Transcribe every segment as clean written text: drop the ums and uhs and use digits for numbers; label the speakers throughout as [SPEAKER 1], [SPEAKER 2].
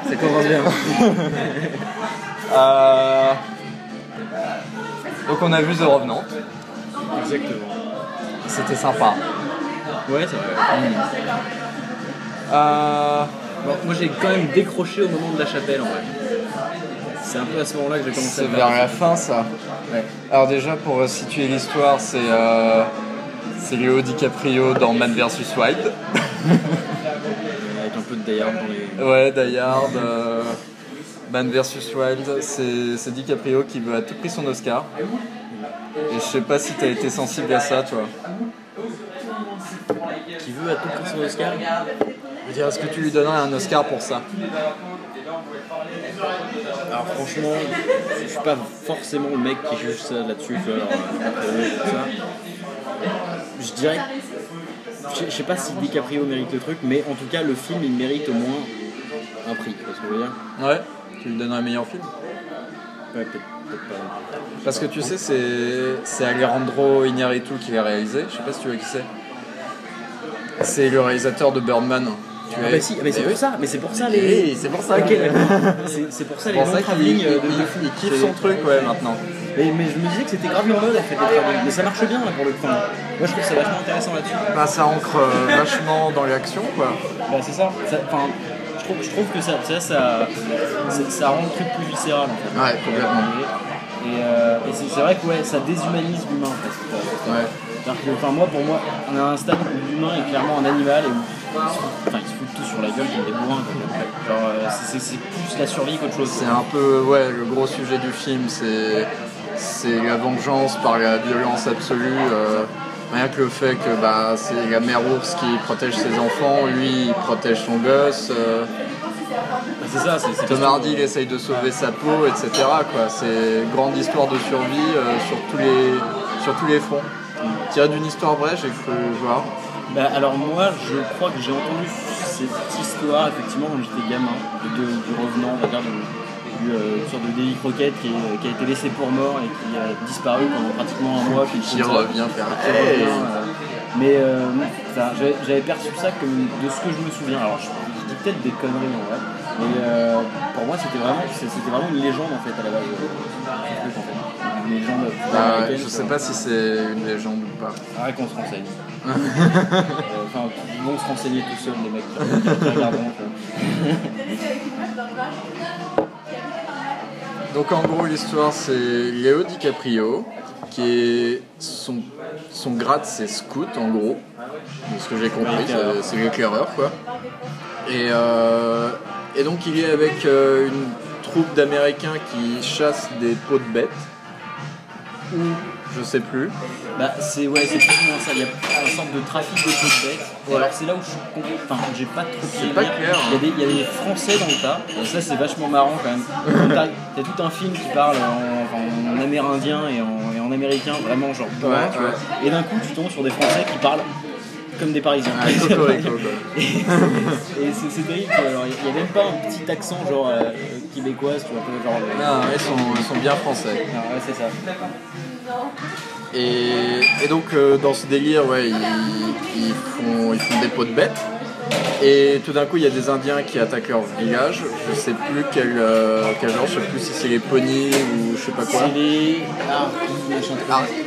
[SPEAKER 1] Ça commence bien.
[SPEAKER 2] Donc on a vu The Revenant.
[SPEAKER 1] Exactement.
[SPEAKER 2] C'était sympa.
[SPEAKER 1] Ouais, c'est vrai. Bon, moi j'ai quand même décroché au moment de la chapelle en vrai. C'est un peu à ce moment-là que j'ai commencé à
[SPEAKER 2] C'est
[SPEAKER 1] faire.
[SPEAKER 2] vers la fin ça.
[SPEAKER 1] Ouais.
[SPEAKER 2] Alors déjà pour situer l'histoire, c'est Léo DiCaprio dans Man vs Wild.
[SPEAKER 1] Avec un peu de Die Hard dans les...
[SPEAKER 2] Ouais, Die Hard, Man vs Wild, c'est DiCaprio qui veut à tout prix son Oscar. Et je sais pas si t'as été sensible à ça, toi.
[SPEAKER 1] Qui veut à tout prix son Oscar.
[SPEAKER 2] Je veux dire, est-ce que tu lui donnerais un Oscar pour ça?
[SPEAKER 1] Alors franchement, je suis pas forcément le mec qui juge ça là-dessus, tu vois, alors, tout ça. Je dirais, je sais pas si DiCaprio mérite le truc, mais en tout cas le film il mérite au moins un prix, tu vois ce que je veux dire?
[SPEAKER 2] Ouais, tu lui donnerais un meilleur film?
[SPEAKER 1] Ouais, peut-être pas.
[SPEAKER 2] Parce que tu sais, c'est Alejandro Iñárritu qui l'a réalisé, je sais pas si tu vois qui c'est. C'est le réalisateur de Birdman.
[SPEAKER 1] Ah bah si, mais c'est pour ça, les...
[SPEAKER 2] Oui, c'est pour ça.
[SPEAKER 1] Ok, c'est pour ça les non-travelling
[SPEAKER 2] il kiffe son truc, ouais, maintenant.
[SPEAKER 1] Mais je me disais que c'était grave normal en fait, les travelling. Mais ça marche bien là pour le coup. Moi je trouve ça vachement intéressant là-dessus.
[SPEAKER 2] Bah ça ancre vachement dans l'action, quoi.
[SPEAKER 1] Bah c'est ça. Enfin, je trouve que ça rend le truc plus viscéral en fait.
[SPEAKER 2] Ouais, complètement.
[SPEAKER 1] Et c'est vrai que ouais, ça déshumanise l'humain en fait.
[SPEAKER 2] Ouais.
[SPEAKER 1] Enfin, pour moi, on a un stade où l'humain est clairement un animal et où ils se foutent tout sur la gueule comme des bourrins. Genre, c'est plus la survie qu'autre chose.
[SPEAKER 2] C'est un peu, ouais, le gros sujet du film, c'est la vengeance par la violence absolue. Rien que le fait que c'est la mère ours qui protège ses enfants, lui il protège son gosse.
[SPEAKER 1] C'est ça, c'est
[SPEAKER 2] Tom Hardy il essaye de sauver sa peau, etc. quoi. C'est une grande histoire de survie sur tous les fronts. Tiré d'une histoire vraie, j'ai cru voir.
[SPEAKER 1] Bah, alors moi, je crois que j'ai entendu cette histoire effectivement quand j'étais gamin, du revenant, on va dire, une sorte de Davy Crockett qui a été laissé pour mort et qui a disparu pendant pratiquement un mois.
[SPEAKER 2] Qui revient faire
[SPEAKER 1] Mais j'avais perçu ça comme de ce que je me souviens. Alors je dis peut-être des conneries en vrai, mais pour moi c'était vraiment une légende en fait à la base. Une légende américaine.
[SPEAKER 2] Je sais pas si c'est une légende ou pas.
[SPEAKER 1] Arrête qu'on se renseigne. Enfin, ils vont se renseigner tout seuls les mecs qui regardent.
[SPEAKER 2] Donc en gros l'histoire c'est Léo DiCaprio qui est son grade c'est scout en gros, de ce que j'ai compris, c'est l'éclaireur quoi. Et donc il est avec une troupe d'Américains qui chassent des peaux de bêtes. Ou je sais plus.
[SPEAKER 1] C'est plus ou moins ça. Il y a une sorte de trafic de peaux de bêtes. Ouais. Alors c'est là où j'ai pas trop.
[SPEAKER 2] C'est pas clair.
[SPEAKER 1] Il y a des Français dans le tas. Et ça c'est vachement marrant quand même. T'as tout un film qui parle en amérindien et en américain, vraiment genre.
[SPEAKER 2] Ouais.
[SPEAKER 1] Et d'un coup tu tombes sur des Français qui parlent comme des Parisiens.
[SPEAKER 2] Et
[SPEAKER 1] c'est terrible. Alors il y a même pas un petit accent genre québécois, tu vois, genre.
[SPEAKER 2] Non, ils sont bien français.
[SPEAKER 1] Ouais, c'est ça.
[SPEAKER 2] Et donc dans ce délire, ouais, ils font des peaux de bêtes. Et tout d'un coup, il y a des Indiens qui attaquent leur village. Je sais plus quel genre, je sais plus si c'est les Pony ou je sais pas quoi.
[SPEAKER 1] C'est les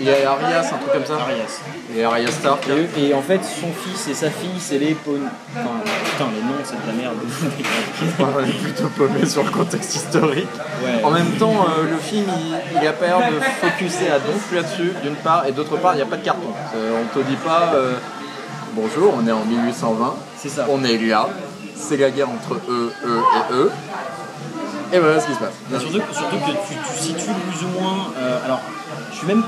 [SPEAKER 2] il y a Arias, un truc comme ça.
[SPEAKER 1] Arias.
[SPEAKER 2] Et Arias Stark.
[SPEAKER 1] Et en fait, son fils et sa fille, c'est les Pony. Enfin, putain, les noms, c'est de la merde.
[SPEAKER 2] On est plutôt paumé sur le contexte historique.
[SPEAKER 1] Ouais.
[SPEAKER 2] En même temps, le film, il a pas l'air de focuser à donf là-dessus, d'une part, et d'autre part, il n'y a pas de carton. On te dit pas... bonjour, on est en 1820,
[SPEAKER 1] c'est ça.
[SPEAKER 2] On est là, c'est la guerre entre eux et eux, et voilà ce qui se passe.
[SPEAKER 1] Surtout que tu situes plus ou moins. Alors, je suis même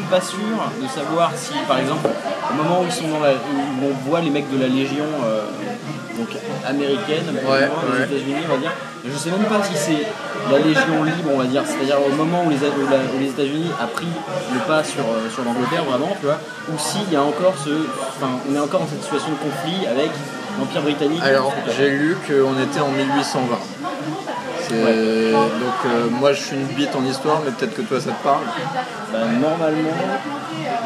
[SPEAKER 1] pas sûr de savoir si, par exemple, au moment où où on voit les mecs de la Légion, donc américaine, des États-Unis, on va dire, je sais même pas si c'est la Légion libre, on va dire, c'est-à-dire au moment où les États-Unis a pris le pas sur l'Angleterre, vraiment, tu vois, ou s'il y a encore on est encore dans cette situation de conflit avec l'Empire britannique.
[SPEAKER 2] Alors, j'ai lu qu'on était en 1820. Donc moi je suis une bite en histoire, mais peut-être que toi ça te parle.
[SPEAKER 1] Normalement,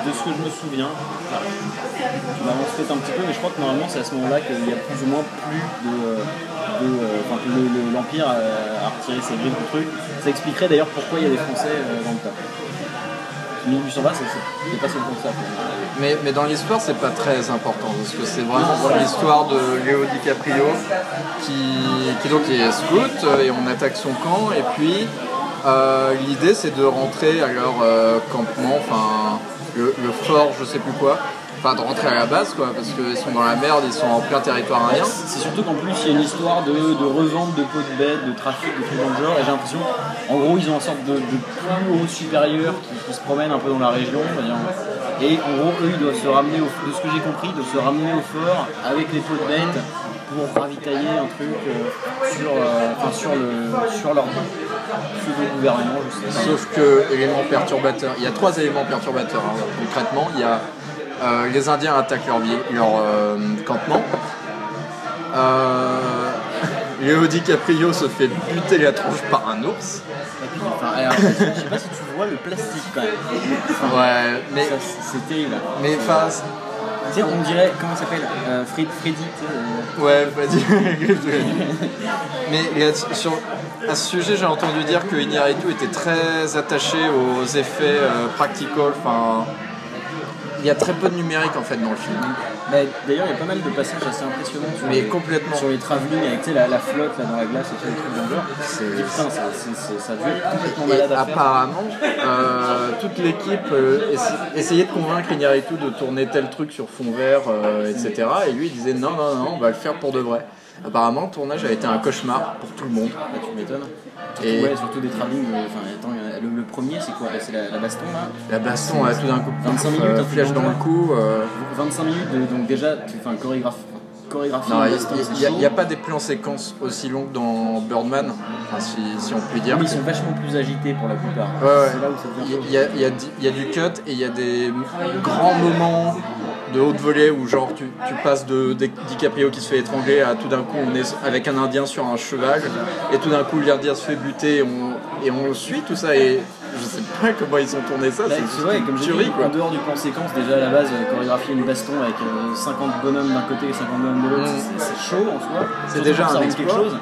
[SPEAKER 1] de ce que je me souviens, je m'avance peut-être un petit peu, mais je crois que normalement c'est à ce moment-là qu'il y a plus ou moins plus que l'Empire a retiré ses griffes du truc. Ça expliquerait d'ailleurs pourquoi il y a des Français dans le tas. 1820, c'est pas seulement ça.
[SPEAKER 2] Mais dans l'histoire, c'est pas très important parce que c'est vraiment l'histoire de Léo DiCaprio qui donc est scout et on attaque son camp et puis l'idée c'est de rentrer à leur campement, enfin le fort, je sais plus quoi. Enfin, de rentrer à la base, quoi, parce qu'ils sont dans la merde, ils sont en plein territoire indien.
[SPEAKER 1] C'est surtout qu'en plus, il y a une histoire de revente de peaux de bêtes, de trafic, de trucs dans le genre, et j'ai l'impression, en gros, ils ont une sorte de plus haut supérieur qui se promène un peu dans la région, et en gros, eux, ils doivent se ramener, de ce que j'ai compris, de se ramener au fort avec les peaux de bêtes pour ravitailler un truc sur leur pseudo-gouvernement, je sais pas.
[SPEAKER 2] Sauf que, élément perturbateur, il y a 3 éléments perturbateurs, hein, concrètement, il y a les Indiens attaquent leur campement. Léo DiCaprio se fait buter la tronche par un ours.
[SPEAKER 1] Alors, je sais pas si tu vois le plastique quand même.
[SPEAKER 2] Ouais, mais
[SPEAKER 1] c'est terrible.
[SPEAKER 2] Mais enfin,
[SPEAKER 1] tu sais, on dirait, comment ça s'appelle Freddy.
[SPEAKER 2] Ouais, Freddy. Mais à ce sujet, j'ai entendu dire que Iñárritu était très attaché aux effets practical. Enfin, il y a très peu de numérique en fait dans le film.
[SPEAKER 1] Bah, d'ailleurs, il y a pas mal de passages assez impressionnants sur les travelling avec la flotte là, dans la glace et tout, les trucs dans le genre. Ça devait être complètement malade à faire.
[SPEAKER 2] Apparemment, toute l'équipe essayait de convaincre Iñárritu de tourner tel truc sur fond vert, etc. Et lui, il disait non, on va le faire pour de vrai. Apparemment, le tournage a été un cauchemar pour tout le monde.
[SPEAKER 1] Ah, tu m'étonnes. Surtout des travelling. Le premier, c'est quoi? C'est la baston là? La baston,
[SPEAKER 2] tout d'un coup,
[SPEAKER 1] 25 minutes,
[SPEAKER 2] flèche dans le cou.
[SPEAKER 1] 25 minutes, donc déjà, chorégraphie.
[SPEAKER 2] Il n'y a pas des plans séquences aussi longs dans Birdman, enfin, si on peut dire.
[SPEAKER 1] Mais ils sont vachement plus agités pour la plupart.
[SPEAKER 2] Ouais.
[SPEAKER 1] C'est là où ça devient
[SPEAKER 2] il y a du cut et il y a des grands moments de haute volée où genre tu passes de DiCaprio qui se fait étrangler à tout d'un coup on est avec un Indien sur un cheval et tout d'un coup l'Indien se fait buter et on suit tout ça et je sais pas comment ils ont tourné ça.
[SPEAKER 1] C'est vrai, comme j'ai dit, en dehors du plan séquence, déjà à la base, chorégraphier une baston avec 50 bonhommes d'un côté et 50 bonhommes de l'autre, c'est chaud en soi.
[SPEAKER 2] C'est déjà un exploit.
[SPEAKER 1] Quelque chose.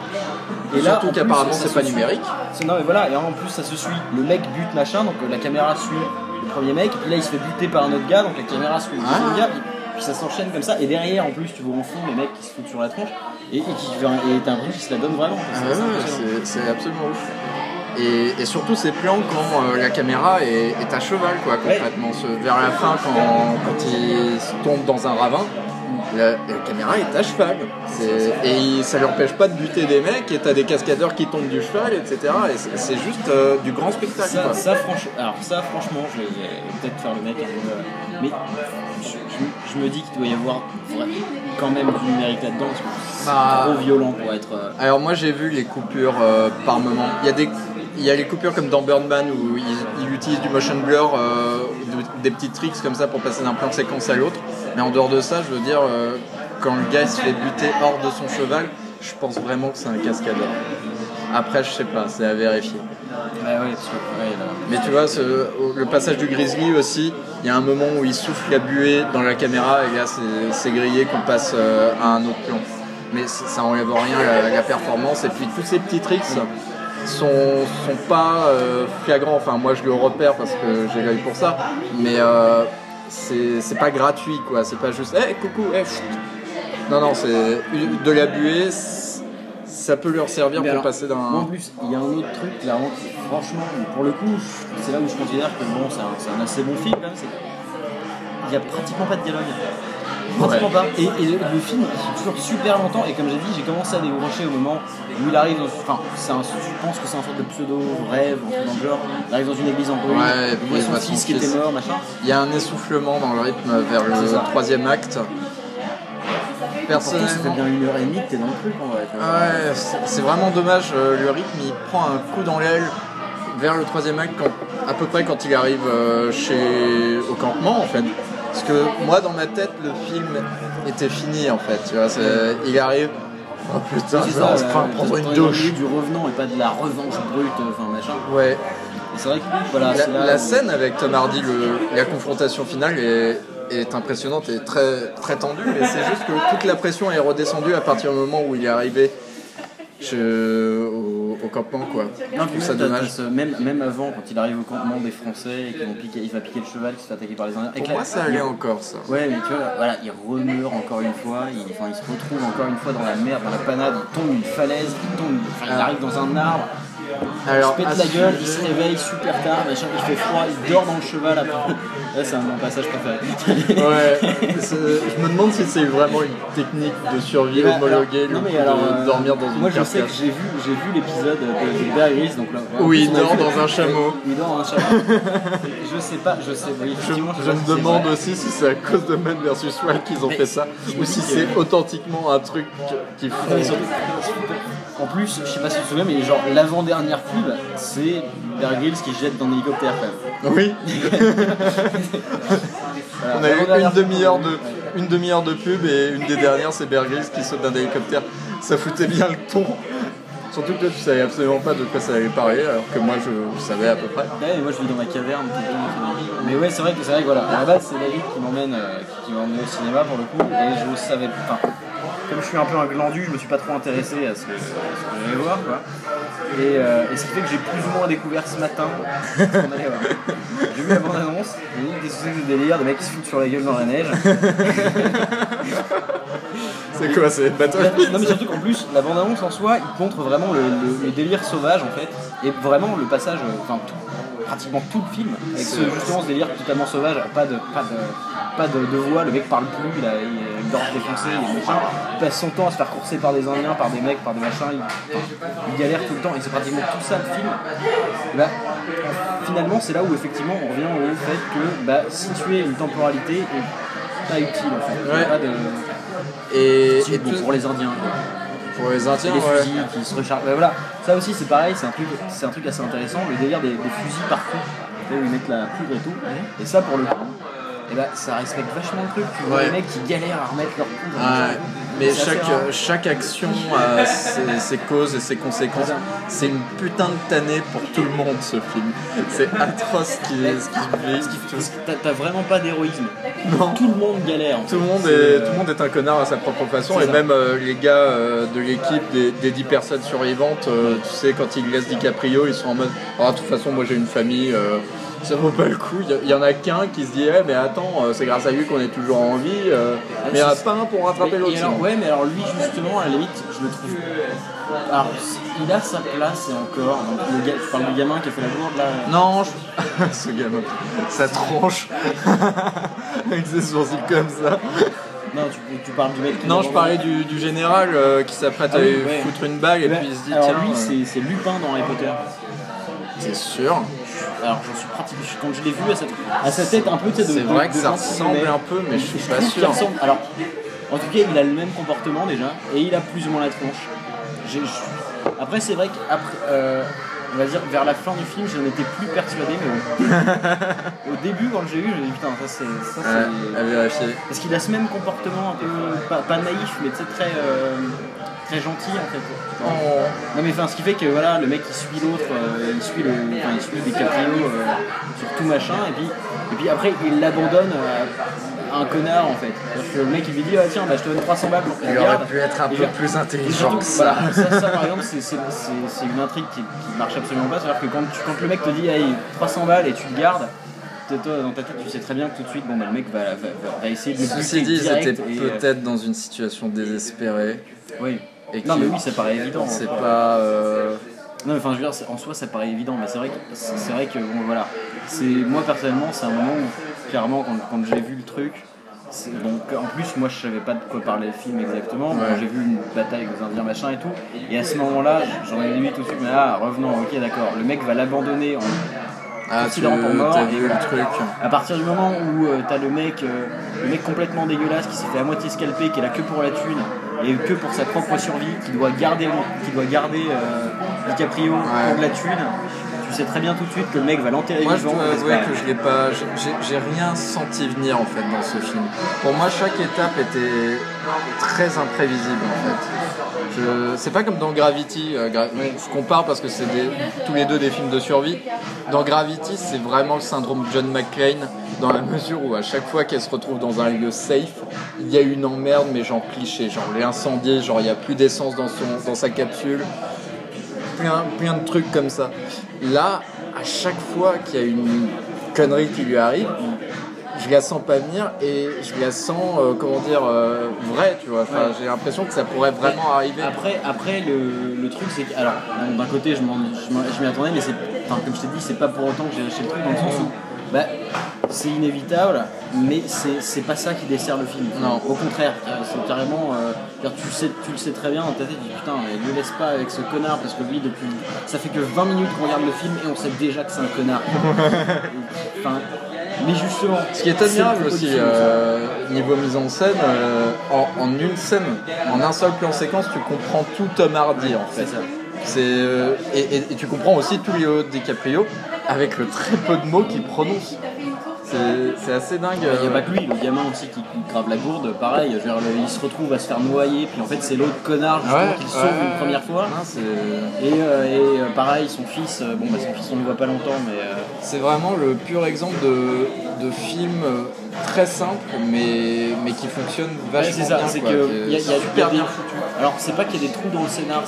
[SPEAKER 1] Et là,
[SPEAKER 2] surtout qu'apparemment c'est pas numérique.
[SPEAKER 1] Non mais voilà, et en plus ça se suit. Le mec bute machin, donc la caméra suit le premier mec, et puis là il se fait buter par un autre gars, donc la caméra suit le deuxième gars, puis ça s'enchaîne comme ça, et derrière en plus tu vois en fond les mecs qui se foutent sur la tronche, et t'as l'impression qu'ils se la donnent vraiment.
[SPEAKER 2] C'est absolument ouf. Et surtout ces plans quand la caméra est à cheval quoi, concrètement. Vers la fin quand il tombe dans un ravin, la caméra est à cheval. Et ça leur empêche pas de buter des mecs et t'as des cascadeurs qui tombent du cheval, etc. Et c'est juste du grand spectacle.
[SPEAKER 1] Ça franchement, je vais peut-être faire le mec un peu. Mais je me dis qu'il doit y avoir quand même du numérique là-dedans parce que c'est trop violent pour être.
[SPEAKER 2] Alors moi j'ai vu les coupures par moment. Il y a les coupures comme dans Birdman où ils utilisent du motion blur, des petits tricks comme ça pour passer d'un plan de séquence à l'autre. Mais en dehors de ça, je veux dire, quand le gars se fait buter hors de son cheval, je pense vraiment que c'est un cascadeur. Après, je sais pas, c'est à vérifier. Mais tu vois, le passage du grizzly aussi, il y a un moment où il souffle la buée dans la caméra et là c'est grillé qu'on passe à un autre plan. Mais ça enlève rien à la performance. Et puis tous ces petits tricks sont pas flagrants. Enfin, moi je le repère parce que j'ai l'œil pour ça. Mais c'est pas gratuit quoi. C'est pas juste coucou, Non, c'est de la buée. Ça peut leur servir pour passer d'un.
[SPEAKER 1] En plus, il y a un autre truc, clairement, franchement, pour le coup, c'est là où je considère que bon, c'est un assez bon film quand même. Il n'y a pratiquement pas de dialogue. Pratiquement pas. Et le film, il dure super longtemps. Et comme j'ai dit, j'ai commencé à décrocher au moment où il arrive. Je pense que c'est un sorte de pseudo-rêve, dans le genre. Il arrive dans une église en ruine.
[SPEAKER 2] Ouais,
[SPEAKER 1] il voit son fils qui était mort, machin.
[SPEAKER 2] Il y a un essoufflement dans le rythme vers le troisième acte.
[SPEAKER 1] Personnellement, ça fait bien 1h30 que t'es dans le truc en vrai.
[SPEAKER 2] Ouais, c'est vraiment dommage. Le rythme il prend un coup dans l'aile vers le troisième acte, à peu près quand il arrive au campement en fait. Parce que moi dans ma tête le film était fini en fait. Tu vois, il arrive. Oh putain, je vais enfin prendre une douche.
[SPEAKER 1] Du revenant et pas de la revanche brute, enfin machin.
[SPEAKER 2] Ouais.
[SPEAKER 1] c'est vrai que voilà,
[SPEAKER 2] la scène avec Tom Hardy, la confrontation finale est impressionnante et très, très tendue, mais c'est juste que toute la pression est redescendue à partir du moment où il est arrivé au campement, quoi.
[SPEAKER 1] Non,
[SPEAKER 2] Je trouve ça dommage.
[SPEAKER 1] Même avant, quand il arrive au campement des Français et il va piquer le cheval qui se fait attaquer par les Indiens.
[SPEAKER 2] Pour moi, ça allait encore, ça.
[SPEAKER 1] Ouais, mais tu vois, voilà, il remeurt encore une fois, il se retrouve encore une fois dans la merde, dans la panade, il tombe une falaise, il arrive dans un arbre.
[SPEAKER 2] Alors,
[SPEAKER 1] il se pète la gueule, il se réveille super tard, machin, il fait froid, il dort dans le cheval après. Là, c'est mon passage préféré.
[SPEAKER 2] Ouais, je me demande si c'est vraiment une technique de survie homologuée, de dormir dans une
[SPEAKER 1] moi,
[SPEAKER 2] carcasse.
[SPEAKER 1] Je sais que j'ai vu l'épisode de Bear Grylls, donc là,
[SPEAKER 2] où il dort dans un chameau.
[SPEAKER 1] Il dort dans un chameau. Oui,
[SPEAKER 2] je me demande aussi si c'est à cause de Man vs Wild qu'ils ont fait ça, ou si c'est authentiquement un truc qu'ils font.
[SPEAKER 1] En plus, je sais pas si tu te souviens, mais genre l'avant-dernière pub, c'est Bear Grylls qui se jette dans l'hélicoptère quand même.
[SPEAKER 2] Oui. On a eu une demi-heure de pub et une des dernières c'est Bear Grylls qui saute d'un hélicoptère. Ça foutait bien le ton. Surtout que toi tu savais absolument pas de quoi ça allait parler, alors que moi je savais à peu près.
[SPEAKER 1] Ouais, moi je vis dans ma caverne tout le temps. Mais ouais, c'est vrai que voilà. À la base c'est David qui m'emmène au cinéma pour le coup, et je savais pas. Comme je suis un peu un glandu, je me suis pas trop intéressé à ce que j'allais voir, quoi. Et ce qui fait que j'ai plus ou moins découvert ce matin ce qu'on allait voir. J'ai vu la bande-annonce, j'ai dit qu'est-ce que c'est que ce délire, des mecs qui se foutent sur la gueule dans la neige.
[SPEAKER 2] C'est quoi, c'est Battle?
[SPEAKER 1] Non mais surtout qu'en plus, la bande-annonce en soi, il montre vraiment le délire sauvage en fait, et vraiment le passage, pratiquement tout le film, avec justement ce délire totalement sauvage, pas de voix, le mec parle plus, il a une gorge défoncée, il passe son temps à se faire courser par des Indiens, par des mecs, par des machins, il galère tout le temps, et c'est pratiquement tout ça le film. Et finalement c'est là où effectivement on revient au fait que situer une temporalité est pas utile en fait.
[SPEAKER 2] Ouais.
[SPEAKER 1] Pas de...
[SPEAKER 2] Et
[SPEAKER 1] pour les Indiens.
[SPEAKER 2] Pour les Indiens,
[SPEAKER 1] les fusils qui se rechargent. Voilà. Ça aussi c'est pareil, c'est un truc assez intéressant, le délire des fusils partout, où ils mettent la poudre et tout. Et ça pour le coup, ça respecte vachement le truc. Tu vois les mecs qui galèrent à remettre leur poudre.
[SPEAKER 2] Mais chaque action a ses causes et ses conséquences. C'est une putain de tannée pour tout le monde ce film. C'est atroce ce qu'il vit.
[SPEAKER 1] T'as vraiment pas d'héroïsme.
[SPEAKER 2] Non.
[SPEAKER 1] Tout le monde galère.
[SPEAKER 2] Tout le monde est un connard à sa propre façon. Et même les gars de l'équipe des 10 personnes survivantes, tu sais, quand ils laissent DiCaprio, ils sont en mode de toute façon, moi j'ai une famille. Ça vaut pas le coup. Il y en a qu'un qui se dit mais attends, c'est grâce à lui qu'on est toujours en vie. Mais il n'y en a pas un pour rattraper l'autre.
[SPEAKER 1] Mais alors lui justement à la limite, je le trouve. Alors il a sa place et encore. Donc, tu parles du gamin qui a fait la bourde là.
[SPEAKER 2] Non, ce gamin, sa tronche avec ses sourcils comme ça.
[SPEAKER 1] Non, tu parles du mec qui...
[SPEAKER 2] Non, je parlais du général qui s'apprête à lui foutre une bague et puis il se dit
[SPEAKER 1] alors lui c'est Lupin dans Harry Potter.
[SPEAKER 2] C'est sûr.
[SPEAKER 1] Alors j'en suis pratiquement... Quand je l'ai vu à sa tête un peu de...
[SPEAKER 2] C'est vrai que ça ressemble un peu, mais je suis pas sûr.
[SPEAKER 1] Alors, en tout cas, il a le même comportement déjà, et il a plus ou moins la tronche. Après, c'est vrai qu'après... on va dire vers la fin du film, je n'en étais plus persuadé, mais au début, quand j'ai vu, je me dit putain, ça c'est
[SPEAKER 2] à vérifier.
[SPEAKER 1] Parce qu'il a ce même comportement un peu pas naïf, mais très gentil en fait. Non mais ce qui fait que voilà, le mec il suit l'autre, il suit DiCaprio sur tout machin, et puis après il l'abandonne à un connard en fait. C'est-à-dire que le mec il lui dit tiens je te donne 300 balles pour que tu
[SPEAKER 2] il aurait pu être un peu plus intelligent que ça.
[SPEAKER 1] Voilà, ça par exemple c'est une intrigue qui marche absolument pas. C'est-à-dire que quand le mec te dit 300 balles et tu le gardes, toi, dans ta tête tu sais très bien que tout de suite le mec va essayer de le buter.
[SPEAKER 2] Ceci dit, ils étaient peut-être dans une situation désespérée.
[SPEAKER 1] Oui. Non mais oui, ça paraît évident.
[SPEAKER 2] C'est pas...
[SPEAKER 1] Non mais enfin je veux dire, en soi ça paraît évident, mais c'est vrai que bon voilà. Moi personnellement c'est un moment où clairement quand j'ai vu le truc, donc en plus moi je savais pas de quoi parlait le film exactement, quand j'ai vu une bataille avec les Indiens machin et tout, et à ce moment là j'en ai dit tout de suite mais revenons, ok d'accord, le mec va l'abandonner en considérant pour mort,
[SPEAKER 2] et le truc.
[SPEAKER 1] À partir du moment où t'as le mec complètement dégueulasse qui s'est fait à moitié scalper, qui est là que pour la thune et que pour sa propre survie, qui doit garder DiCaprio pour de la thune, tu sais très bien tout de suite que le mec va l'enterrer
[SPEAKER 2] Moi, je
[SPEAKER 1] vivant.
[SPEAKER 2] dois avouer que je l'ai pas. J'ai rien senti venir en fait dans ce film. Pour moi, chaque étape était très imprévisible en fait. C'est pas comme dans Gravity. Je compare parce que c'est tous les deux des films de survie. Dans Gravity, c'est vraiment le syndrome John McClane dans la mesure où à chaque fois qu'elle se retrouve dans un lieu safe, il y a une emmerde, mais genre cliché, genre les incendiés, genre il n'y a plus d'essence dans sa capsule. Plein de trucs comme ça. Là, à chaque fois qu'il y a une connerie qui lui arrive, je la sens pas venir et je la sens, vraie, tu vois. Enfin, j'ai l'impression que ça pourrait vraiment arriver.
[SPEAKER 1] Après le truc, c'est que, alors, d'un côté, je m'y attendais, mais comme je t'ai dit, c'est pas pour autant que j'ai lâché le truc, dans le sens où, c'est inévitable, mais c'est pas ça qui dessert le film.
[SPEAKER 2] Non.
[SPEAKER 1] Au contraire, c'est carrément. Tu le sais très bien dans ta tête, tu dis putain, ne le laisse pas avec ce connard, parce que lui, ça fait que 20 minutes qu'on regarde le film et on sait déjà que c'est un connard. Mais justement.
[SPEAKER 2] Ce qui est admirable aussi, niveau mise en scène, en une scène, en un seul plan séquence, tu comprends tout Tom Hardy en fait.
[SPEAKER 1] C'est ça.
[SPEAKER 2] Et tu comprends aussi tout Leo DiCaprio avec le très peu de mots qu'il prononce. C'est assez dingue.
[SPEAKER 1] Il n'y a pas que lui, le gamin aussi qui grave la gourde, pareil, il se retrouve à se faire noyer, puis en fait c'est l'autre connard justement qui le sauve une première fois. Et pareil, son fils, son fils on ne le voit pas longtemps, mais.
[SPEAKER 2] C'est vraiment le pur exemple de film très simple, mais qui fonctionne vachement bien.
[SPEAKER 1] C'est qu'il y a super bien foutu. Alors c'est pas qu'il y a des trous dans le scénar,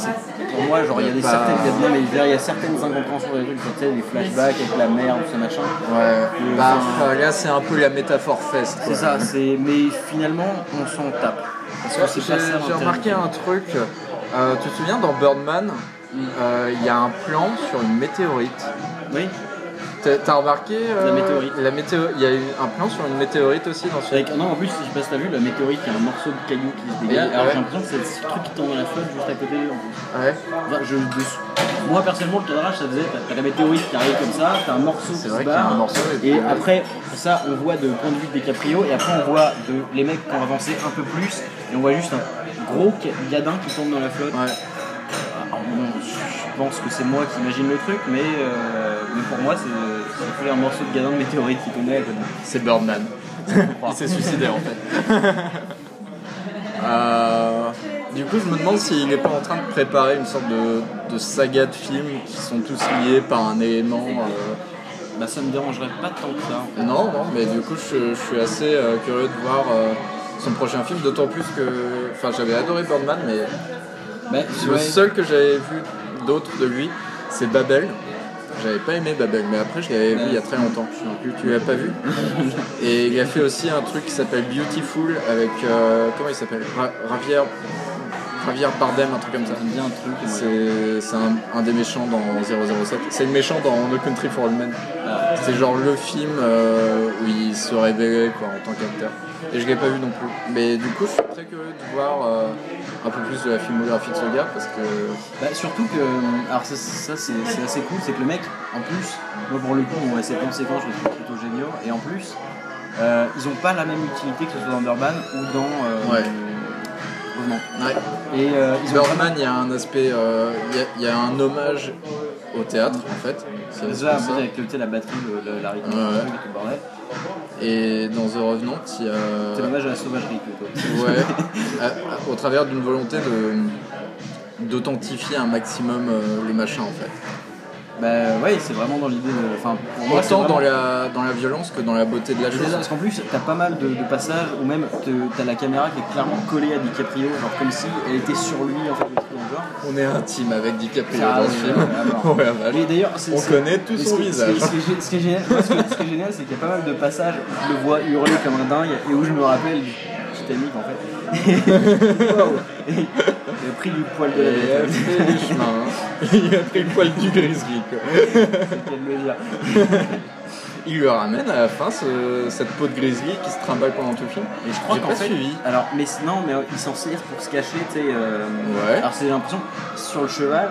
[SPEAKER 1] pour moi, genre il y a il y a certaines incompréhensions des trucs, tu sais, des flashbacks avec la merde, tout ce machin.
[SPEAKER 2] Ouais. Là c'est un peu la métaphore fest.
[SPEAKER 1] C'est ça, mais finalement on s'en tape. Parce que
[SPEAKER 2] j'ai remarqué un truc, tu te souviens dans Birdman, il y a un plan sur une météorite.
[SPEAKER 1] Oui.
[SPEAKER 2] T'as remarqué
[SPEAKER 1] la météorite.
[SPEAKER 2] Il y a eu un plan sur une météorite aussi dans ce film.
[SPEAKER 1] Non, en plus, je sais pas si t'as vu, la météorite, il y a un morceau de caillou qui se dégage. Alors j'ai l'impression que c'est ce truc qui tombe dans la flotte juste à côté.
[SPEAKER 2] Ouais.
[SPEAKER 1] Moi personnellement, le cadrage, ça faisait, t'as la météorite qui arrive comme ça, t'as un morceau qui se barre. Et après, ça, on voit de point de vue de DiCaprio, et après, on voit les mecs qui ont avancé un peu plus, et on voit juste un gros gadin qui tombe dans la flotte.
[SPEAKER 2] Ouais.
[SPEAKER 1] Je pense que c'est moi qui imagine le truc, mais pour moi, c'est un morceau de gadin de météorite qui tombait à côté.
[SPEAKER 2] C'est Birdman. Il s'est suicidé en fait. Du coup, je me demande s'il n'est pas en train de préparer une sorte de saga de films qui sont tous liés par un élément.
[SPEAKER 1] Ça me dérangerait pas tant que ça. En fait.
[SPEAKER 2] Non, mais du coup, je suis assez curieux de voir son prochain film, d'autant plus que. Enfin, j'avais adoré Birdman, mais le seul que j'avais vu d'autre de lui, c'est Babel. J'avais pas aimé Babel, mais après je l'avais vu il y a très longtemps. Tu l'as pas vu. Et il a fait aussi un truc qui s'appelle Beautiful avec comment il s'appelle, Javier Bardem, un truc comme ça.
[SPEAKER 1] Ça me dit un truc.
[SPEAKER 2] C'est un des méchants dans 007. C'est le méchant dans No Country for Old Men. C'est genre le film où il se révélait quoi en tant qu'acteur. Et je l'ai pas vu non plus. Mais du coup, je suis très curieux de voir un peu plus de la filmographie de ce gars parce que.
[SPEAKER 1] Surtout que. Alors, ça c'est assez cool, c'est que le mec, en plus, moi pour le coup, ses plans séquences, je les trouve plutôt géniaux. Et en plus, ils ont pas la même utilité que ce soit dans Birdman ou dans. Revenant.
[SPEAKER 2] Ouais.
[SPEAKER 1] Et
[SPEAKER 2] Birdman, il y a un aspect. Il y a un hommage au théâtre en fait.
[SPEAKER 1] C'est ça, avec la batterie, la rythme, et tout le bordel.
[SPEAKER 2] Et dans The Revenant, il y a.
[SPEAKER 1] C'est l'hommage à la sauvagerie plutôt.
[SPEAKER 2] Ouais, au travers d'une volonté d'authentifier un maximum les machins en fait.
[SPEAKER 1] C'est vraiment dans l'idée de. Enfin, pour moi,
[SPEAKER 2] autant dans la violence que dans la beauté de la chose.
[SPEAKER 1] Parce qu'en plus, t'as pas mal de passages où même t'as la caméra qui est clairement collée à DiCaprio, genre comme si elle était sur lui en fait, le truc dans le genre.
[SPEAKER 2] On est intime avec DiCaprio dans ce film.
[SPEAKER 1] Et d'ailleurs,
[SPEAKER 2] on connaît tout son visage.
[SPEAKER 1] Ce qui est génial, c'est qu'il y a pas mal de passages où je le vois hurler comme un dingue et où je me rappelle du Titanic en fait. Wow. Il a pris du poil de la bête.
[SPEAKER 2] Il a fait les chemins. Il a pris le poil du grizzly.
[SPEAKER 1] C'est le cas de le dire.
[SPEAKER 2] Il lui ramène à la fin cette peau de grizzly qui se trimballe pendant tout le film.
[SPEAKER 1] Et je crois
[SPEAKER 2] qu'en fait, suivi.
[SPEAKER 1] Alors, mais il s'en sert pour se cacher, tu sais. Alors, c'est l'impression sur le cheval,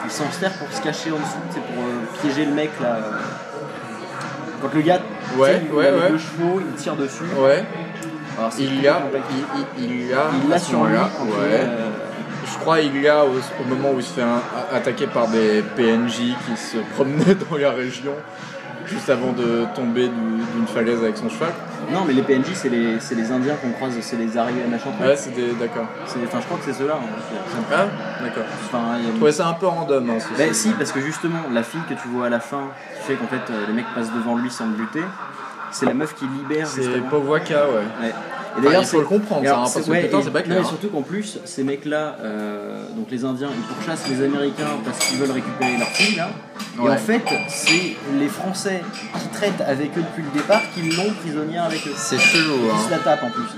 [SPEAKER 1] il s'en sert pour se cacher en dessous, tu sais, pour piéger le mec là. Quand le gars, le chevaux, il tire dessus.
[SPEAKER 2] Ouais.
[SPEAKER 1] Alors,
[SPEAKER 2] il l'a sur lui. je crois il y a au moment où il se fait attaquer par des PNJ qui se promenaient dans la région juste avant de tomber d'une falaise avec son cheval.
[SPEAKER 1] Non, mais les PNJ, c'est les Indiens qu'on croise, c'est les arrivés machin.
[SPEAKER 2] Ouais, d'accord.
[SPEAKER 1] Enfin, je crois que c'est ceux-là.
[SPEAKER 2] Ah, d'accord.
[SPEAKER 1] Enfin,
[SPEAKER 2] je trouvais ça un peu random. Hein,
[SPEAKER 1] bah, si, parce que justement, la fille que tu vois à la fin, qui fait qu'en fait les mecs passent devant lui sans le buter, c'est la meuf qui libère.
[SPEAKER 2] C'est Powaka, ouais.
[SPEAKER 1] Et d'ailleurs,
[SPEAKER 2] il faut le comprendre, ça, hein, parce que putain, c'est pas clair.
[SPEAKER 1] Non, mais surtout qu'en plus, ces mecs-là, donc les Indiens, ils pourchassent les Américains parce qu'ils veulent récupérer leur fille, là. Ouais. Et en fait, c'est les Français qui traitent avec eux depuis le départ qui l'ont prisonnière avec eux.
[SPEAKER 2] C'est chelou, hein.
[SPEAKER 1] Ils se la tapent en plus.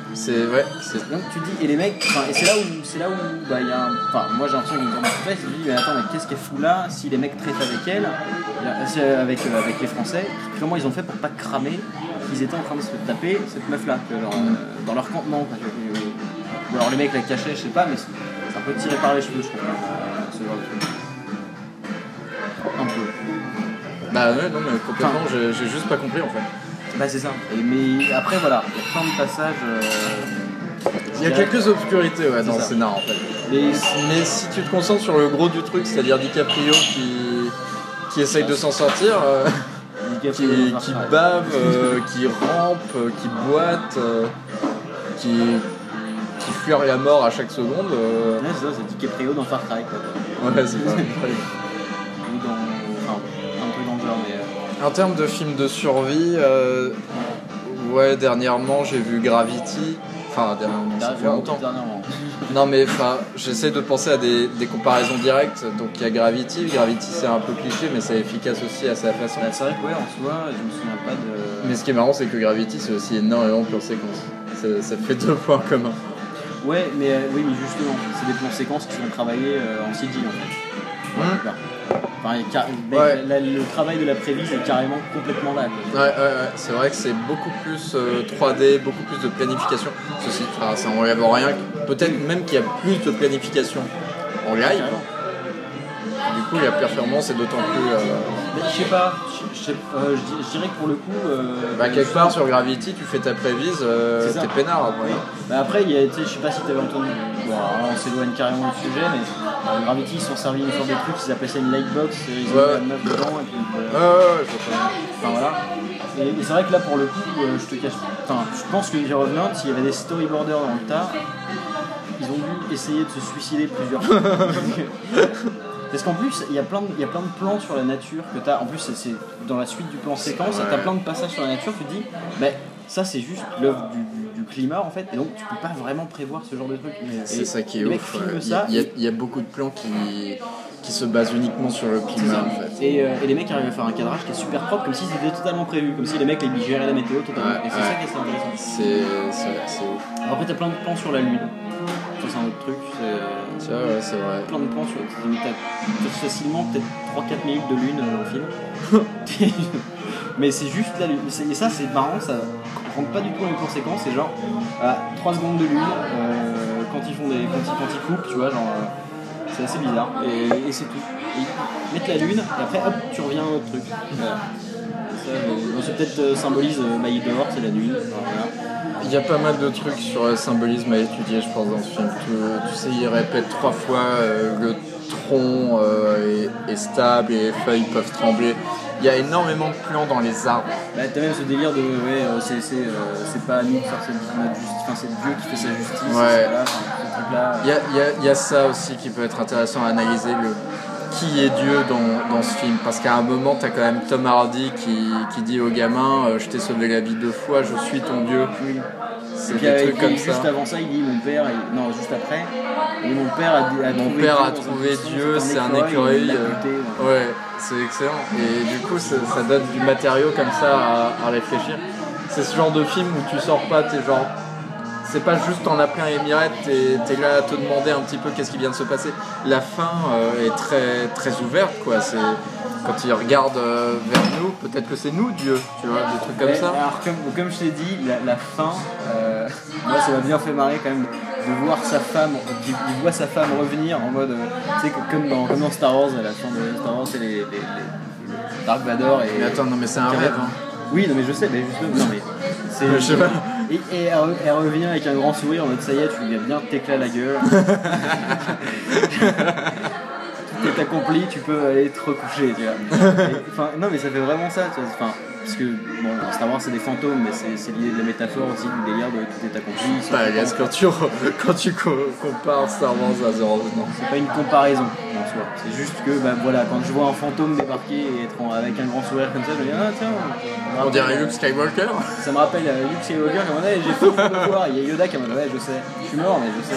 [SPEAKER 1] Donc tu dis, et les mecs, et c'est là où bah, y a un. Enfin, moi j'ai l'impression qu'il y a une grande surprise, je me dis, mais attends, mais qu'est-ce qu'elle fout là si les mecs traitent avec elle, avec les Français, comment ils ont fait pour pas cramer qu'ils étaient en train de se taper cette meuf-là dans leur campement. Ou alors les mecs la cachaient, je sais pas, mais c'est un peu tiré par les cheveux, je trouve, ce genre de truc. Un peu.
[SPEAKER 2] Bah ouais, non, mais complètement, j'ai juste pas compris en fait.
[SPEAKER 1] Bah c'est ça. Mais après, voilà, il y a plein de passages.
[SPEAKER 2] Il y a quelques obscurités dans le scénar en fait. Mais si tu te concentres sur le gros du truc, c'est-à-dire DiCaprio qui essaye de s'en sortir. Qui bave, qui rampe, qui boite, qui fuit la mort à chaque seconde.
[SPEAKER 1] Ouais, c'est ça, c'est DiCaprio dans Far Cry, quoi.
[SPEAKER 2] Ouais, c'est ça.
[SPEAKER 1] Un peu dans le genre, mais.
[SPEAKER 2] En termes de films de survie, ouais, dernièrement j'ai vu Gravity. Enfin, dernièrement, ça fait longtemps. Non, mais j'essaie de penser à des comparaisons directes. Donc il y a Gravity. Gravity, c'est un peu cliché, mais c'est efficace aussi à sa façon.
[SPEAKER 1] C'est vrai que, ouais, en soi, je me souviens pas de.
[SPEAKER 2] Mais ce qui est marrant, c'est que Gravity, c'est aussi énormément de plans séquences. Ça fait 2 points communs.
[SPEAKER 1] Ouais, mais oui, mais justement, c'est des plans séquences qui sont travaillés en CG en fait. Ouais. Enfin, le travail de la prévise est carrément complètement là.
[SPEAKER 2] Ouais, c'est vrai que c'est beaucoup plus 3D, beaucoup plus de planification. Ceci, ça n'enlève rien. Peut-être même qu'il y a plus de planification en live. Du coup, la performance est d'autant plus.
[SPEAKER 1] Mais je sais pas, je dirais que pour le coup.
[SPEAKER 2] Quelque part sur Gravity, tu fais ta prévise, t'es peinard après.
[SPEAKER 1] Oui. Bah après, je sais pas si t'avais entendu. Bon, alors on s'éloigne carrément du sujet, mais Gravity, ils sont servis une sorte de truc, ils appelaient ça une lightbox, ils ont mis une meuf dedans, et puis.
[SPEAKER 2] Je vois.
[SPEAKER 1] Enfin voilà. Et c'est vrai que là, pour le coup, je te cache. Enfin, je pense que The Revenant, s'il y avait des storyboarders dans le tas, ils ont dû essayer de se suicider plusieurs fois. Parce qu'en plus, il y a plein de plans sur la nature que t'as. En plus, c'est dans la suite du plan séquence, t'as plein de passages sur la nature, tu te dis, mais ça c'est juste l'œuvre du climat en fait, et donc tu peux pas vraiment prévoir ce genre de truc.
[SPEAKER 2] C'est ça qui est ouf. Il y a beaucoup de plans qui se basent uniquement sur le climat en fait.
[SPEAKER 1] Et les mecs arrivent à faire un cadrage qui est super propre, comme si c'était totalement prévu, comme si les mecs ils géraient la météo totalement. Et c'est ça qui est intéressant.
[SPEAKER 2] C'est ouf.
[SPEAKER 1] Alors, après, t'as plein de plans sur la lune. Ça, c'est un autre truc.
[SPEAKER 2] C'est vrai.
[SPEAKER 1] Plein de plans sur. T'as facilement peut-être 3-4 minutes de lune dans le film. Mais c'est juste la lune. Et ça, c'est marrant, ça rentre pas du tout dans les plans séquences. C'est genre 3 secondes de lune quand ils coupent, tu vois, genre. C'est assez bizarre. Et c'est tout. Ils mettent la lune, et après, hop, tu reviens à un autre truc. Voilà. Ça peut-être symbolise il dehors, c'est la nuit. Voilà.
[SPEAKER 2] Il y a pas mal de trucs sur le symbolisme à étudier, je pense, dans ce film. Tu sais, il répète 3 fois le tronc est stable et les feuilles peuvent trembler. Il y a énormément de plans dans les arbres.
[SPEAKER 1] Bah, t'as même ce délire de c'est pas à nous de faire cette justice, enfin c'est Dieu qui fait sa justice.
[SPEAKER 2] Ouais.
[SPEAKER 1] Voilà, ce truc-là.
[SPEAKER 2] Il y a ça aussi qui peut être intéressant à analyser, qui est Dieu dans ce film. Parce qu'à un moment, t'as quand même Tom Hardy qui dit au gamin je t'ai sauvé la vie 2 fois, je suis ton Dieu.
[SPEAKER 1] Oui.
[SPEAKER 2] C'est des trucs comme ça.
[SPEAKER 1] Juste avant ça, il dit mon père, non, juste après, et mon père a
[SPEAKER 2] trouvé Dieu, c'est un écureuil. Ouais, c'est excellent. Et du coup, ça donne du matériau comme ça à réfléchir. C'est ce genre de film où tu sors pas, t'es genre. C'est pas juste en appelant les mirettes, t'es là à te demander un petit peu qu'est-ce qui vient de se passer. La fin est très, très ouverte, quoi. C'est. Quand il regarde vers nous, peut-être que c'est nous Dieu, tu vois, des trucs comme ça.
[SPEAKER 1] Alors comme je t'ai dit, la fin, moi ça m'a bien fait marrer quand même de voir sa femme, il voit sa femme revenir en mode, tu sais, comme dans Star Wars, à la fin de Star Wars, c'est les Dark Vador et.
[SPEAKER 2] Mais attends, non mais c'est un rêve. Hein.
[SPEAKER 1] Oui, non mais je sais, mais justement, non mais
[SPEAKER 2] je sais pas.
[SPEAKER 1] Et elle revient avec un grand sourire en mode ça y est, tu lui as bien t'éclater la gueule. Tout est accompli, tu peux aller te recoucher, tu vois. Non mais ça fait vraiment ça, tu vois. Parce que bon, Star Wars c'est des fantômes, mais c'est l'idée de la métaphore aussi du délire de tout est accompli.
[SPEAKER 2] Quand tu compares Star Wars à The Revenant,
[SPEAKER 1] c'est pas une comparaison en soi, c'est juste que voilà, quand je vois un fantôme débarquer et être avec un grand sourire comme ça, je me dis ah tiens,
[SPEAKER 2] on dirait Luke Skywalker.
[SPEAKER 1] Ça me rappelle Luke Skywalker comme on a, j'ai fait le voir, il y a Yoda qui m'a dit ouais je sais, je suis mort mais je sais.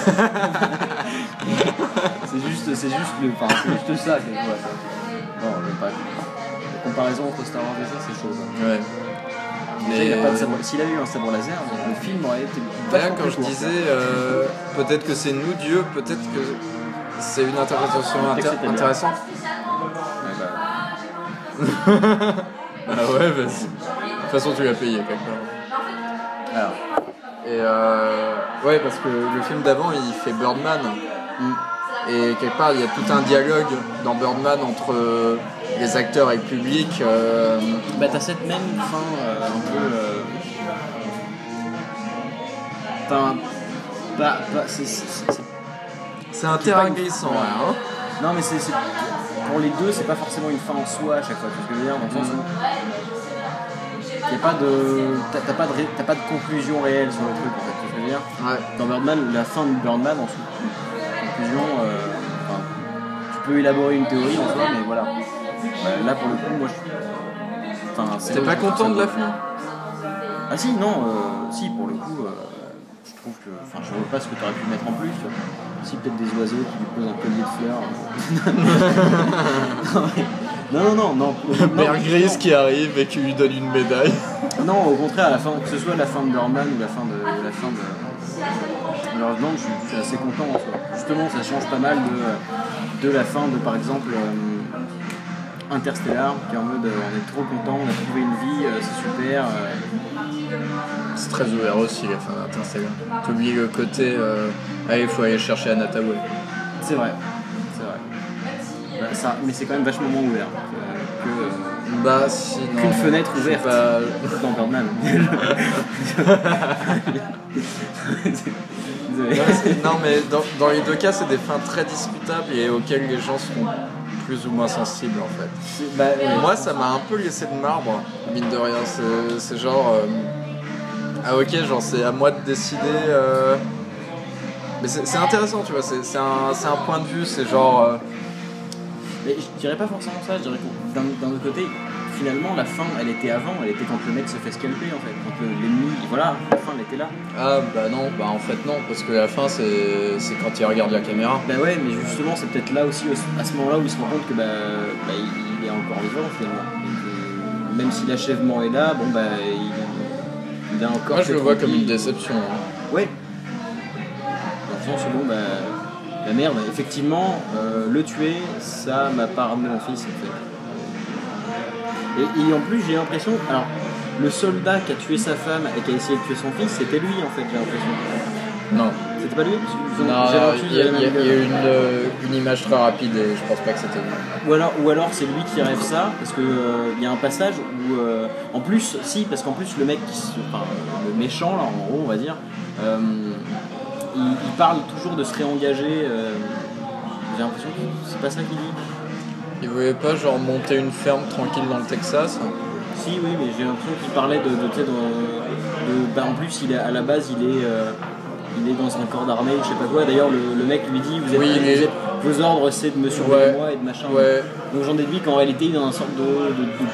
[SPEAKER 1] c'est juste ça que je vois. Bon, pas. La comparaison entre Star Wars et ça, c'est chaud. Hein.
[SPEAKER 2] Ouais.
[SPEAKER 1] Mais il a pas de sabre. S'il avait eu un sabre laser, le film aurait été.
[SPEAKER 2] D'ailleurs, quand je disais peut-être que c'est nous Dieu, peut-être que c'est une interprétation intéressante.
[SPEAKER 1] Ouais,
[SPEAKER 2] ah ouais, vas-y. De toute façon, tu l'as payé quelque part.
[SPEAKER 1] Alors.
[SPEAKER 2] Et ouais, parce que le film d'avant, il fait Birdman. Et quelque part, il y a tout un dialogue dans Birdman entre les acteurs et le public.
[SPEAKER 1] T'as cette même fin un peu.
[SPEAKER 2] C'est un terrain glissant, hein.
[SPEAKER 1] Non, mais c'est pour les deux, c'est pas forcément une fin en soi à chaque fois. Tu vois ce que je veux dire, dans le sens où t'as pas de conclusion réelle sur le truc, en fait. Tu vois ce que je veux dire.
[SPEAKER 2] Ouais.
[SPEAKER 1] Dans Birdman, la fin de Birdman, en conclusion, tu peux élaborer une théorie en soi, mais voilà. Là, pour le coup, moi,
[SPEAKER 2] T'es pas content de la fin?
[SPEAKER 1] Ah si, non, si, pour le coup, je trouve que... je vois pas ce que t'aurais pu mettre en plus, tu vois. Si, peut-être des oiseaux qui lui posent un collier de fleurs. Non.
[SPEAKER 2] Bear Grylls qui arrive et qui lui donne une médaille.
[SPEAKER 1] Non, au contraire, à la fin, que ce soit la fin de Birdman ou la fin de Revenant, je suis assez content en soi. Justement, ça change pas mal de la fin de, par exemple, Interstellar, qui est en mode on est trop content, on a trouvé une vie, c'est super.
[SPEAKER 2] C'est très ouvert aussi la fin d'Interstellar. T'oublies le côté il faut aller chercher Anataway.
[SPEAKER 1] C'est vrai. Mais c'est quand même vachement moins ouvert qu'une fenêtre ouverte dans Birdman.
[SPEAKER 2] Non mais dans les deux cas c'est des fins très discutables et auxquelles les gens sont plus ou moins sensibles en fait. Moi ça m'a un peu laissé de marbre, mine de rien, c'est genre ah ok, genre c'est à moi de décider mais c'est intéressant tu vois, c'est un point de vue, c'est genre
[SPEAKER 1] mais je dirais pas forcément ça, je dirais que d'un autre côté finalement la fin elle était avant, elle était quand le mec se fait scalper en fait, quand l'ennemi, voilà, la fin elle était là.
[SPEAKER 2] Ah bah non, en fait non, parce que la fin c'est quand il regarde la caméra.
[SPEAKER 1] Bah ouais, mais justement c'est peut-être là aussi, à ce moment-là où il se rend compte que il est encore vivant finalement. Et même si l'achèvement est là, il a encore...
[SPEAKER 2] Moi je le vois comme une déception. Hein.
[SPEAKER 1] Ouais. Dans le sens où la merde, effectivement, le tuer, ça m'a pas ramené mon fils en fait. Et en plus j'ai l'impression, alors le soldat qui a tué sa femme et qui a essayé de tuer son fils, c'était lui en fait, j'ai l'impression.
[SPEAKER 2] Non.
[SPEAKER 1] C'était pas lui?
[SPEAKER 2] Non, il y a eu une image très rapide et je pense pas que c'était lui.
[SPEAKER 1] Ou alors c'est lui qui rêve ça, parce que y a un passage où en plus, parce qu'en plus le mec le méchant là en gros on va dire, il parle toujours de se réengager, j'ai l'impression que c'est pas ça qu'il dit.
[SPEAKER 2] Il voulait pas genre monter une ferme tranquille dans le Texas?
[SPEAKER 1] Si oui, mais j'ai l'impression qu'il parlait en plus à la base il est dans un corps d'armée ou je sais pas quoi. D'ailleurs le mec lui dit vos ordres c'est de me surveiller moi et de machin.
[SPEAKER 2] Ouais.
[SPEAKER 1] Donc j'en déduis qu'en réalité il est dans un sorte de truc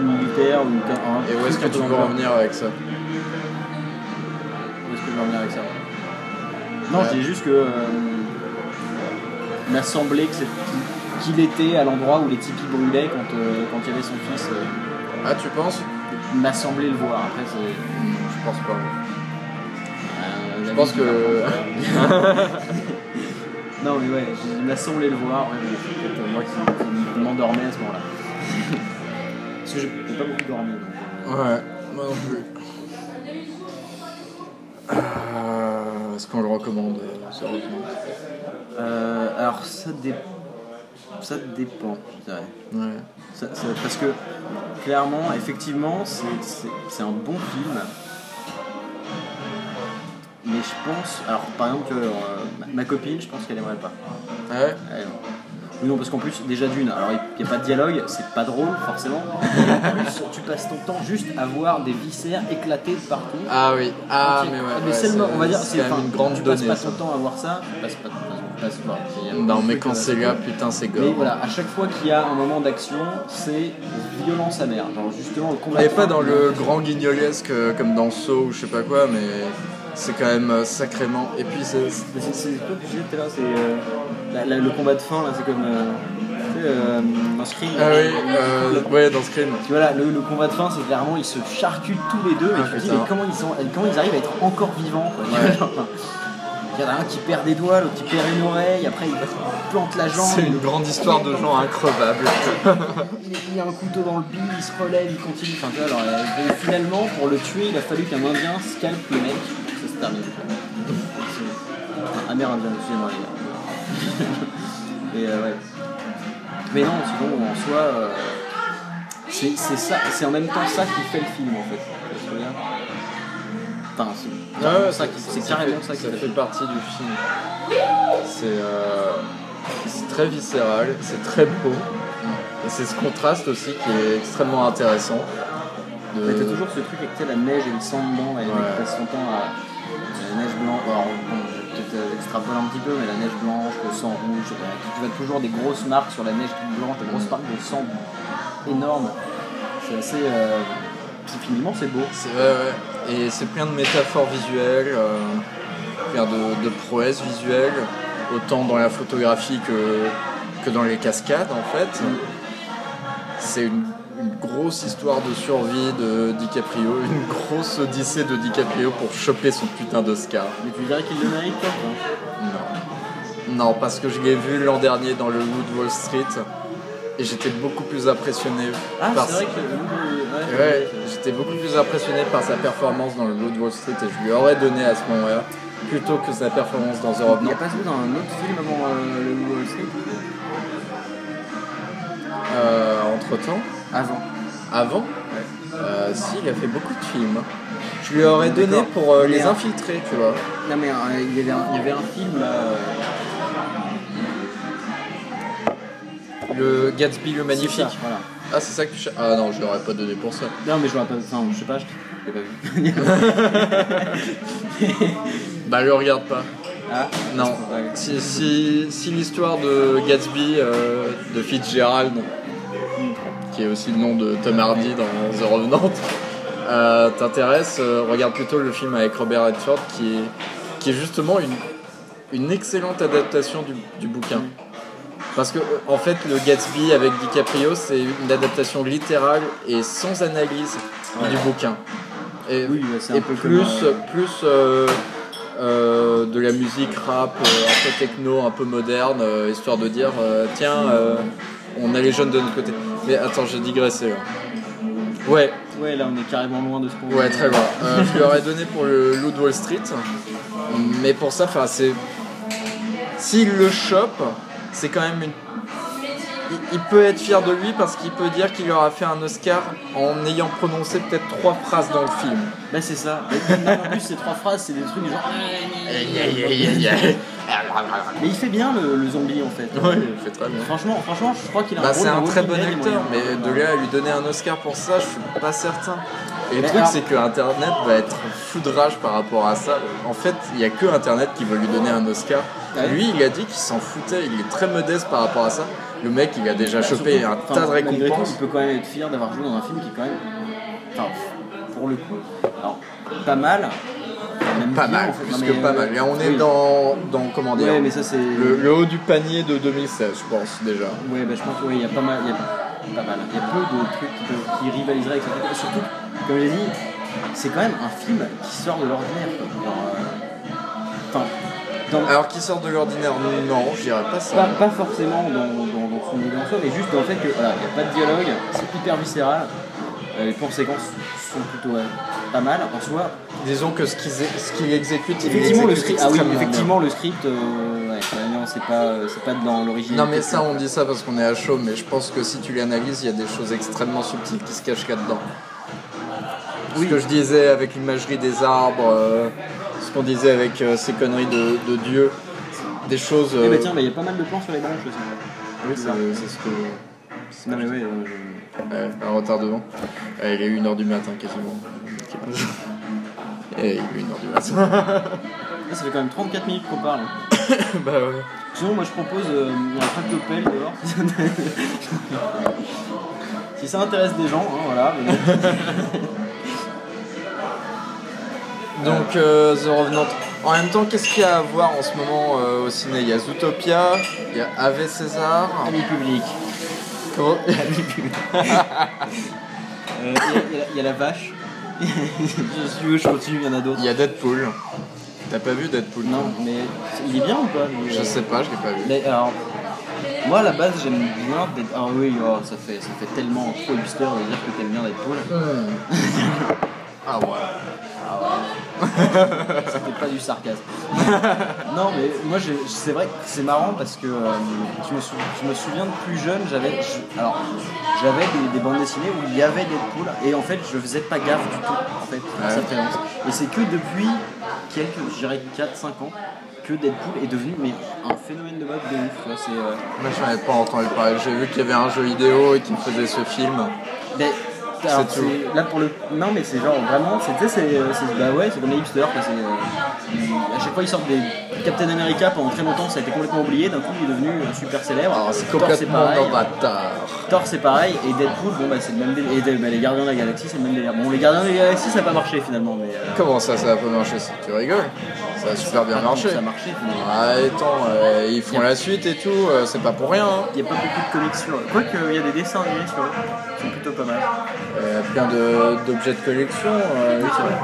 [SPEAKER 1] militaire ou
[SPEAKER 2] et où est-ce que tu veux en venir avec ça?
[SPEAKER 1] Où est-ce que je veux en venir avec ça? Non, je dis juste que il m'a semblé qu'il était à l'endroit où les tipis brûlaient quand il y avait son fils.
[SPEAKER 2] Ah, tu penses?
[SPEAKER 1] Il m'a semblé le voir. Après, je pense pas.
[SPEAKER 2] Je pense que.
[SPEAKER 1] Non, mais ouais, il m'a semblé le voir. Ouais, mais c'est peut-être moi qui m'endormais à ce moment-là. Parce que j'ai pas beaucoup dormi. Donc,
[SPEAKER 2] ouais, moi non plus. Est-ce qu'on le recommande sérieusement?
[SPEAKER 1] Alors, ça dépend, je dirais. Ouais. Parce que, clairement, effectivement, c'est un bon film. mais je pense. Alors, par exemple, ma copine, je pense qu'elle aimerait pas.
[SPEAKER 2] Ah ouais.
[SPEAKER 1] Oui, non, parce qu'en plus, déjà d'une, alors il n'y a pas de dialogue, c'est pas drôle forcément. Et en plus, tu passes ton temps juste à voir des viscères éclater de partout.
[SPEAKER 2] Ah oui,
[SPEAKER 1] Mais
[SPEAKER 2] ouais,
[SPEAKER 1] seulement, on va dire,
[SPEAKER 2] c'est quand même une grande
[SPEAKER 1] tu
[SPEAKER 2] donnée.
[SPEAKER 1] passes pas ton temps à voir ça, tu passes pas voir.
[SPEAKER 2] Non, mais quand c'est là, putain, c'est gore.
[SPEAKER 1] Mais voilà, à chaque fois qu'il y a un moment d'action, c'est violence amère. Genre justement le combat.
[SPEAKER 2] Et pas dans le grand guignolesque comme dans Saw ou je sais pas quoi, mais c'est quand même sacrément. Et puis c'est
[SPEAKER 1] toi tu disais tout à l'heure, c'est le combat de fin là, c'est comme dans Scream.
[SPEAKER 2] Ah oui, ouais, dans Scream.
[SPEAKER 1] Tu vois là, le combat de fin, c'est clairement ils se charcutent tous les deux et tu te dis mais comment ils arrivent à être encore vivants quoi.
[SPEAKER 2] Ouais.
[SPEAKER 1] Il y en a un qui perd des doigts, l'autre qui perd une oreille, après il plante la jambe.
[SPEAKER 2] C'est une grande histoire de gens increvables.
[SPEAKER 1] Il a un couteau dans le bide, il se relève, il continue. Enfin, tu vois, alors, finalement, pour le tuer, il a fallu qu'un Indien scalpe le mec. Ça se termine. Amérindien, excusez-moi les gars. Et ouais. Mais non, sinon en soi, c'est ça, c'est en même temps ça qui fait le film en fait. Tu te souviens ? Enfin, c'est carrément ça qui
[SPEAKER 2] fait partie du film. C'est très viscéral, c'est très beau. Et c'est ce contraste aussi qui est extrêmement intéressant.
[SPEAKER 1] Mais t'as toujours ce truc avec la neige et le sang dedans, et ouais. Passe son temps à la neige blanche. Alors, je vais peut-être extrapoler un petit peu, mais la neige blanche, le sang rouge, tu vois toujours des grosses marques sur la neige toute blanche, des grosses marques de sang énormes. C'est assez. Finalement, c'est beau.
[SPEAKER 2] Ouais. Et c'est plein de métaphores visuelles, plein de prouesses visuelles, autant dans la photographie que dans les cascades en fait. C'est une grosse histoire de survie de DiCaprio, une grosse odyssée de DiCaprio pour choper son putain d'Oscar.
[SPEAKER 1] Mais tu dirais qu'il le mérite pas ?
[SPEAKER 2] Non, parce que je l'ai vu l'an dernier dans le Loup de Wall Street et j'étais beaucoup plus impressionné
[SPEAKER 1] par c'est vrai que
[SPEAKER 2] j'étais beaucoup plus impressionné par sa performance dans le Loup de Wall Street et je lui aurais donné à ce moment-là plutôt que sa performance dans The Revenant.
[SPEAKER 1] Il n'y a pas joué dans un autre film avant le Loup de Wall Street
[SPEAKER 2] entre-temps.
[SPEAKER 1] Avant
[SPEAKER 2] ouais. Si, il a fait beaucoup de films. Je lui aurais donné pour Les Infiltrés, tu vois.
[SPEAKER 1] Non mais il y avait un film là...
[SPEAKER 2] Le Gatsby le Magnifique.
[SPEAKER 1] Ça, voilà.
[SPEAKER 2] Ah, c'est ça que tu cherches. Ah non, je l'aurais pas donné pour ça.
[SPEAKER 1] Non mais je l'aurais pas... Enfin, je sais pas, je l'ai pas vu.
[SPEAKER 2] Bah, le regarde pas.
[SPEAKER 1] Ah,
[SPEAKER 2] non. Si l'histoire de Gatsby, de Fitzgerald, qui est aussi le nom de Tom Hardy dans The Revenant, t'intéresse, regarde plutôt le film avec Robert Redford qui est justement une excellente adaptation du bouquin. Parce que en fait le Gatsby avec DiCaprio c'est une adaptation littérale et sans analyse du bouquin. Et,
[SPEAKER 1] oui, c'est un peu
[SPEAKER 2] plus de la musique rap, un peu techno, un peu moderne, histoire de dire tiens on a les jeunes de notre côté. Mais attends, j'ai digressé là. Ouais,
[SPEAKER 1] là on est carrément loin de ce qu'on...
[SPEAKER 2] Ouais, très loin. Je lui aurais donné pour le Loup de Wall Street, mais pour ça, c'est... S'il le chope, c'est quand même il peut être fier de lui parce qu'il peut dire qu'il aura fait un Oscar en ayant prononcé peut-être 3 phrases dans le film.
[SPEAKER 1] Bah c'est ça. En plus ces 3 phrases c'est des trucs genre... Mais il fait bien le zombie en fait.
[SPEAKER 2] Ouais, il fait très bien.
[SPEAKER 1] Franchement je crois qu'il a un
[SPEAKER 2] c'est un très bon acteur, mais de là à lui donner un Oscar pour ça, je suis pas certain. Et le truc c'est que Internet va être fou de rage par rapport à ça. En fait, il y a que Internet qui veut lui donner un Oscar. Lui, il a dit qu'il s'en foutait, il est très modeste par rapport à ça. Le mec, il a déjà chopé un tas de récompenses.
[SPEAKER 1] Il peut quand même être fier d'avoir joué dans un film qui est quand même... Enfin, pour le coup, alors, pas mal.
[SPEAKER 2] Pas mal, plus que pas mal. Et on est dans comment dire,
[SPEAKER 1] mais ça, c'est...
[SPEAKER 2] le haut du panier de 2016, je pense, déjà.
[SPEAKER 1] Ouais, je pense qu'il y a pas mal. Il y a peu de trucs qui rivaliseraient avec ça. Surtout, comme j'ai dit, c'est quand même un film qui sort de l'ordinaire.
[SPEAKER 2] Alors qui sort de l'ordinaire, non, je dirais pas ça.
[SPEAKER 1] Pas forcément dans son idée en soi, mais juste dans le fait que voilà, il n'y a pas de dialogue, c'est hyper viscéral. Les plans séquences sont plutôt pas mal en soi.
[SPEAKER 2] Disons que ce qu'il exécute,
[SPEAKER 1] effectivement le script. Ah oui, effectivement le script. Non, c'est pas dans l'origine.
[SPEAKER 2] Non mais ça on dit ça parce qu'on est à chaud, mais je pense que si tu l'analyses, il y a des choses extrêmement subtiles qui se cachent là-dedans. Ce que je disais avec l'imagerie des arbres. ce qu'on disait avec ces conneries de Dieu, des choses.
[SPEAKER 1] Eh ben tiens, il y a pas mal de plans sur les branches aussi.
[SPEAKER 2] Oui, c'est ce que.
[SPEAKER 1] Non mais ouais,
[SPEAKER 2] Un retardement. Il est 1h du matin quasiment. Et il est 1h du matin.
[SPEAKER 1] là, ça fait quand même 34 minutes qu'on parle.
[SPEAKER 2] Bah ouais.
[SPEAKER 1] Sinon, moi je propose, il y a un tractopelle dehors. Si ça intéresse des gens, hein, voilà.
[SPEAKER 2] Donc, The Revenant. En même temps, qu'est-ce qu'il y a à voir en ce moment au ciné? Il y a Zootopia, il y a Ave César.
[SPEAKER 1] Ami public.
[SPEAKER 2] Comment?
[SPEAKER 1] Il y a la vache. Si tu veux, je continue, il y en a d'autres.
[SPEAKER 2] Il y a Deadpool. T'as pas vu Deadpool?
[SPEAKER 1] Non, mais il est bien ou pas lui,
[SPEAKER 2] Je sais pas, je l'ai pas vu.
[SPEAKER 1] Mais alors, moi à la base j'aime bien Deadpool. Ah oui, oh, ça fait tellement trop hipster de dire que t'aimes bien Deadpool.
[SPEAKER 2] Ah ouais.
[SPEAKER 1] C'était pas du sarcasme. Non, mais moi c'est vrai que c'est marrant parce que je me souviens de plus jeune, j'avais des bandes dessinées où il y avait Deadpool et en fait je faisais pas gaffe du tout en fait à sa présence. Et c'est que depuis je dirais 4-5 ans que Deadpool est devenu un phénomène de mode de ouf. Tu vois,
[SPEAKER 2] Moi j'en avais pas entendu parler, j'ai vu qu'il y avait un jeu vidéo et qu'il faisait ce film.
[SPEAKER 1] Mais, alors,
[SPEAKER 2] c'est tout.
[SPEAKER 1] Là pour le. Non mais c'est genre vraiment, c'est bah ouais, c'est comme les hipsters. À chaque fois ils sortent des Captain America pendant très longtemps, ça a été complètement oublié. D'un coup il est devenu super célèbre.
[SPEAKER 2] Alors c'est
[SPEAKER 1] Thor,
[SPEAKER 2] complètement
[SPEAKER 1] pareil.
[SPEAKER 2] bâtard.
[SPEAKER 1] Thor c'est pareil et Deadpool bon bah c'est le même délire. Et les Gardiens de la Galaxie c'est le même délire. Bon les Gardiens de la Galaxie ça a pas marché finalement mais.
[SPEAKER 2] Comment ça va pas marcher? Tu rigoles? Ça a super bien marché.
[SPEAKER 1] Ça a marché finalement.
[SPEAKER 2] Ah, attends, ils font la suite et tout, c'est pas pour rien. Hein.
[SPEAKER 1] Il y a pas beaucoup de comics sur eux. Quoique il y a des dessins animés sur eux. Ils sont plutôt pas mal.
[SPEAKER 2] Plein d'objets de collection.
[SPEAKER 1] Oui, c'est vrai.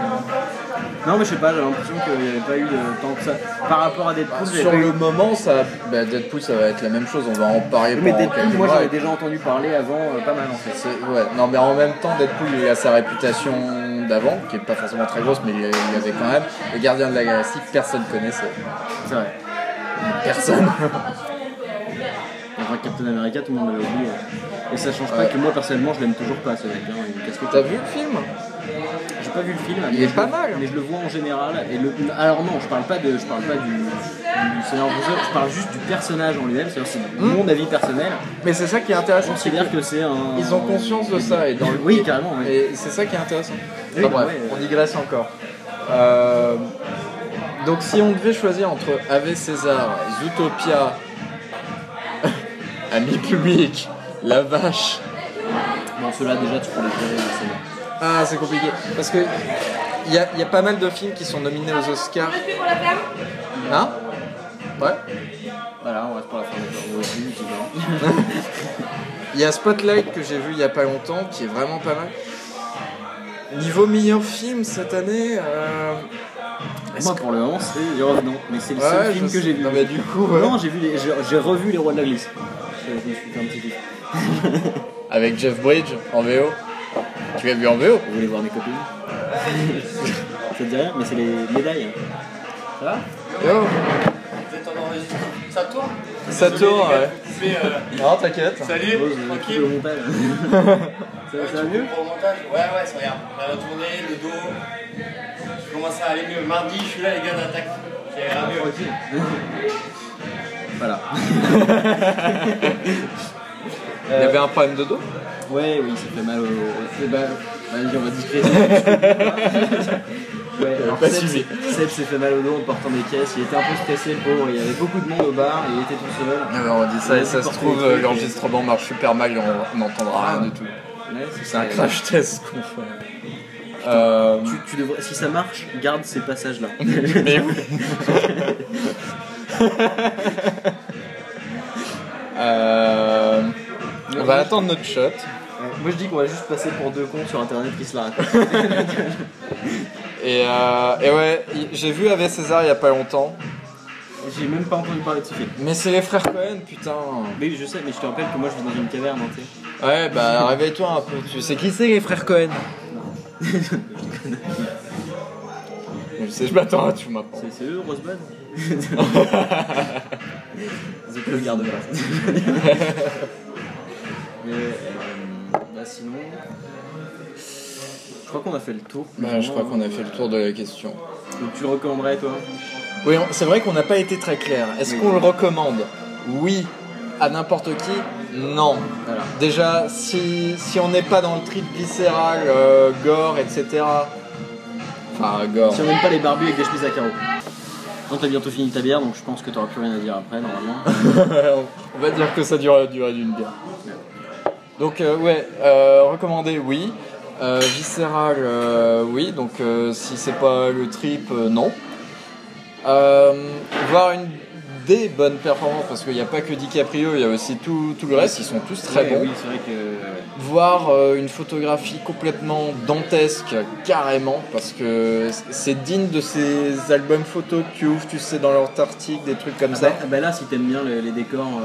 [SPEAKER 1] Non, mais je sais pas, j'ai l'impression qu'il n'y avait pas eu de tant que ça. Par rapport à Deadpool,
[SPEAKER 2] Sur le moment, Deadpool, ça va être la même chose. On va en parler
[SPEAKER 1] mais
[SPEAKER 2] pendant
[SPEAKER 1] Deadpool,
[SPEAKER 2] quelques
[SPEAKER 1] moi
[SPEAKER 2] mois.
[SPEAKER 1] j'en ai déjà entendu parler avant pas mal en fait.
[SPEAKER 2] Ouais. Non, mais en même temps, Deadpool, il a sa réputation d'avant, qui est pas forcément très grosse, mais il y avait quand même. Les Gardiens de la Galaxie, personne connaissait.
[SPEAKER 1] C'est vrai.
[SPEAKER 2] Personne.
[SPEAKER 1] Enfin, Captain America, tout le monde l'avait oublié. Et ça change pas que moi personnellement, je l'aime toujours pas ce mec.
[SPEAKER 2] T'as vu le film?
[SPEAKER 1] J'ai pas vu le film.
[SPEAKER 2] Il est pas mal.
[SPEAKER 1] Mais je le vois en général. Alors non, je parle pas du Seigneur des Anneaux, je parle juste du personnage en lui-même. C'est mon avis personnel.
[SPEAKER 2] Mais c'est ça qui est intéressant.
[SPEAKER 1] Je considère que c'est un.
[SPEAKER 2] Ils ont conscience de ça. Et dans le
[SPEAKER 1] oui, carrément. Oui.
[SPEAKER 2] Et c'est ça qui est intéressant.
[SPEAKER 1] Oui,
[SPEAKER 2] enfin, bref, on digresse encore. Donc si on devait choisir entre Ave César, Zootopia, Ami Public, La Vache.
[SPEAKER 1] Bon, ceux-là déjà tu peux les gérer, c'est bon.
[SPEAKER 2] Ah, c'est compliqué. Parce que il y a pas mal de films qui sont nominés aux Oscars. Hein? Ouais.
[SPEAKER 1] Voilà, on reste pour la fin de
[SPEAKER 2] Il y a Spotlight que j'ai vu il y a pas longtemps, qui est vraiment pas mal. Niveau meilleur film cette année.
[SPEAKER 1] Moi pour le moment c'est Les Revenants, mais c'est le seul film que j'ai vu.
[SPEAKER 2] Non mais du coup.
[SPEAKER 1] Non, j'ai revu Les Rois de la Glisse. Je me suis fait un petit kiff.
[SPEAKER 2] Avec Jeff Bridges en VO. Tu l'as vu en VO?
[SPEAKER 1] Vous voulez voir mes copines? Ça te dit rien? Mais c'est les médailles. Ça va?
[SPEAKER 2] Yo.
[SPEAKER 3] Vous êtes en enregistrement? Ça tourne?
[SPEAKER 2] Ça tourne, ouais. Non, t'inquiète.
[SPEAKER 3] Salut, tranquille.
[SPEAKER 1] Le montage. Ça va mieux?
[SPEAKER 3] Pour le montage? Ouais, ça regarde. On a retourné le dos. Je commence à aller mieux. Mardi, je suis là, les gars d'attaque. J'ai l'air mieux.
[SPEAKER 1] Voilà.
[SPEAKER 2] Il y avait un problème de dos?
[SPEAKER 1] Ouais, oui, ça fait mal au. Vas-y, on va discréter. Ouais, alors Seb s'est fait mal au dos en portant des caisses, il était un peu stressé, le pauvre, il y avait beaucoup de monde au bar, il était tout seul.
[SPEAKER 2] On dit ça et ça se trouve, l'enregistrement marche super mal et on n'entendra rien du tout.
[SPEAKER 1] Ouais,
[SPEAKER 2] c'est un crash test qu'on fait.
[SPEAKER 1] Tu devrais, si ça marche, garde ces passages-là.
[SPEAKER 2] Mais oui. On va attendre notre shot.
[SPEAKER 1] Moi je dis qu'on va juste passer pour deux cons sur internet qui se la racontent.
[SPEAKER 2] Et ouais, j'ai vu Ave César il y a pas longtemps.
[SPEAKER 1] J'ai même pas entendu parler de ce film.
[SPEAKER 2] Mais c'est les frères Cohen, putain.
[SPEAKER 1] Oui, je sais, mais je te rappelle que moi je vis dans une caverne, tu sais.
[SPEAKER 2] Ouais, bah réveille-toi un peu. Tu sais qui c'est les frères Cohen? Je sais, je m'attends à tout maintenant.
[SPEAKER 1] C'est eux, Rosebud? C'est que le garde-place. Mais sinon, je crois qu'on a fait le tour.
[SPEAKER 2] Bah, je crois qu'on a fait le tour de la question.
[SPEAKER 1] Donc tu le recommanderais toi?
[SPEAKER 2] Oui, c'est vrai qu'on n'a pas été très clair. Est-ce qu'on le recommande? Oui. À n'importe qui? Non.
[SPEAKER 1] Voilà.
[SPEAKER 2] Déjà, si on n'est pas dans le trip viscéral, gore, etc. Enfin, gore.
[SPEAKER 1] Si on n'aime pas les barbus avec des chemises à carreaux. Non, t'as bientôt fini ta bière, donc je pense que t'auras plus rien à dire après, normalement.
[SPEAKER 2] On va dire que ça dure la durée d'une bière. Donc, recommander, oui. Viscéral, oui. Donc, si c'est pas le trip, non. Voir des bonnes performances, parce qu'il n'y a pas que DiCaprio, il y a aussi tout le reste, ils sont tous très bons.
[SPEAKER 1] Oui, c'est vrai que...
[SPEAKER 2] Voir une photographie complètement dantesque, carrément, parce que c'est digne de ces albums photos que tu ouvres, tu sais, dans l'Antarctique, des trucs comme ça.
[SPEAKER 1] Bah là, si t'aimes bien les décors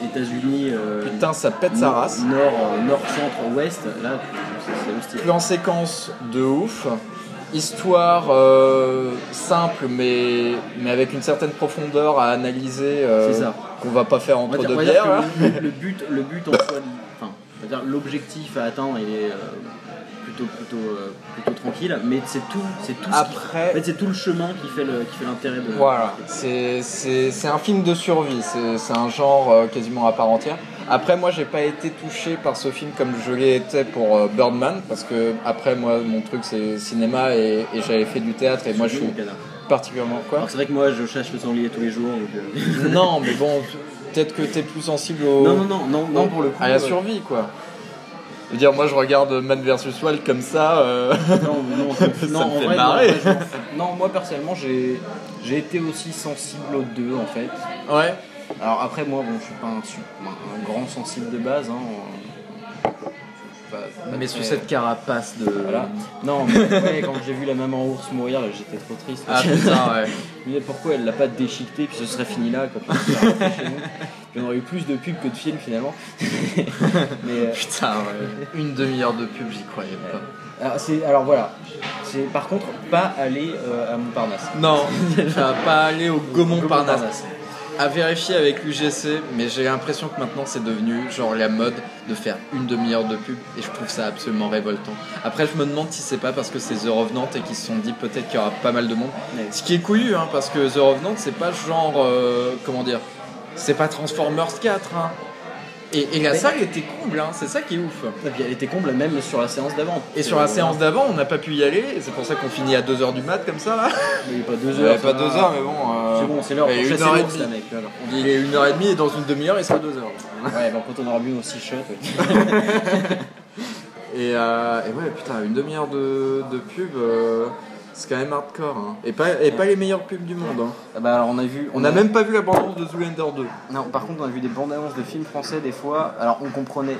[SPEAKER 1] États-Unis,
[SPEAKER 2] Putain, ça pète sa race.
[SPEAKER 1] Nord, centre, ouest, là, c'est le style.
[SPEAKER 2] Plan séquence de ouf. Histoire simple, mais avec une certaine profondeur à analyser,
[SPEAKER 1] c'est ça.
[SPEAKER 2] qu'on va pas faire entre deux
[SPEAKER 1] on va
[SPEAKER 2] bières.
[SPEAKER 1] dire que le but en soi, enfin, c'est-à-dire l'objectif à atteindre, il est plutôt tranquille, mais c'est tout
[SPEAKER 2] Après,
[SPEAKER 1] en fait, c'est tout le chemin qui fait l'intérêt de...
[SPEAKER 2] Voilà, c'est un film de survie, c'est un genre quasiment à part entière. Après, moi, j'ai pas été touché par ce film comme je l'ai été pour Birdman, parce que après, moi, mon truc c'est cinéma et j'avais fait du théâtre et moi je suis particulièrement quoi.
[SPEAKER 1] Alors, c'est vrai que moi, je cherche le sanglier tous les jours. Donc,
[SPEAKER 2] Non, mais bon, peut-être que t'es plus sensible
[SPEAKER 1] non, pour le coup,
[SPEAKER 2] à la survie, quoi. Je veux dire, moi, je regarde Man vs Wild comme ça.
[SPEAKER 1] Non,
[SPEAKER 2] ça me fait marrer.
[SPEAKER 1] Non, moi personnellement, j'ai été aussi sensible aux deux en fait.
[SPEAKER 2] Ouais.
[SPEAKER 1] Alors après, moi, bon, je suis pas un grand sensible de base. Hein.
[SPEAKER 2] Mais sous cette carapace de.
[SPEAKER 1] Voilà. Non, mais ouais, quand j'ai vu la maman ours mourir, là, j'étais trop triste.
[SPEAKER 2] Ah putain, ouais.
[SPEAKER 1] Mais pourquoi elle l'a pas déchiqueté puis ce serait fini là quand on serait rentré chez nous. Il y en aurait eu plus de pubs que de films finalement. Mais,
[SPEAKER 2] putain, ouais. Une demi-heure de pub, j'y croyais pas.
[SPEAKER 1] Alors voilà. C'est par contre pas aller à Montparnasse.
[SPEAKER 2] Non, pas aller au Gaumont-Parnasse. À vérifier avec l'UGC, mais j'ai l'impression que maintenant c'est devenu genre la mode de faire une demi-heure de pub et je trouve ça absolument révoltant. Après je me demande si c'est pas parce que c'est The Revenant et qu'ils se sont dit peut-être qu'il y aura pas mal de monde. Ouais. Ce qui est couillu hein, parce que The Revenant c'est pas genre comment dire, c'est pas Transformers 4 hein. Et la salle était comble, hein, c'est ça qui est ouf.
[SPEAKER 1] Et puis elle était comble même sur la séance d'avant.
[SPEAKER 2] Et sur la séance d'avant, on n'a pas pu y aller, et c'est pour ça qu'on finit à 2h du mat comme ça là.
[SPEAKER 1] Il n'est pas 2h.
[SPEAKER 2] Pas 2h, mais bon.
[SPEAKER 1] C'est bon, c'est l'heure pour chasser l'ours là, mec.
[SPEAKER 2] On dit il est 1h30 et dans une demi-heure il sera 2h.
[SPEAKER 1] Ouais, bon, quand on aura bu nos 6 shots.
[SPEAKER 2] Et ouais, putain, une demi-heure de pub. C'est quand même hardcore, hein. Et pas les meilleures pubs du monde. Hein.
[SPEAKER 1] Ah bah alors
[SPEAKER 2] on a même pas vu la bande-annonce de Zoolander 2.
[SPEAKER 1] Non, par contre on a vu des bandes-annonces de films français des fois. Alors on comprenait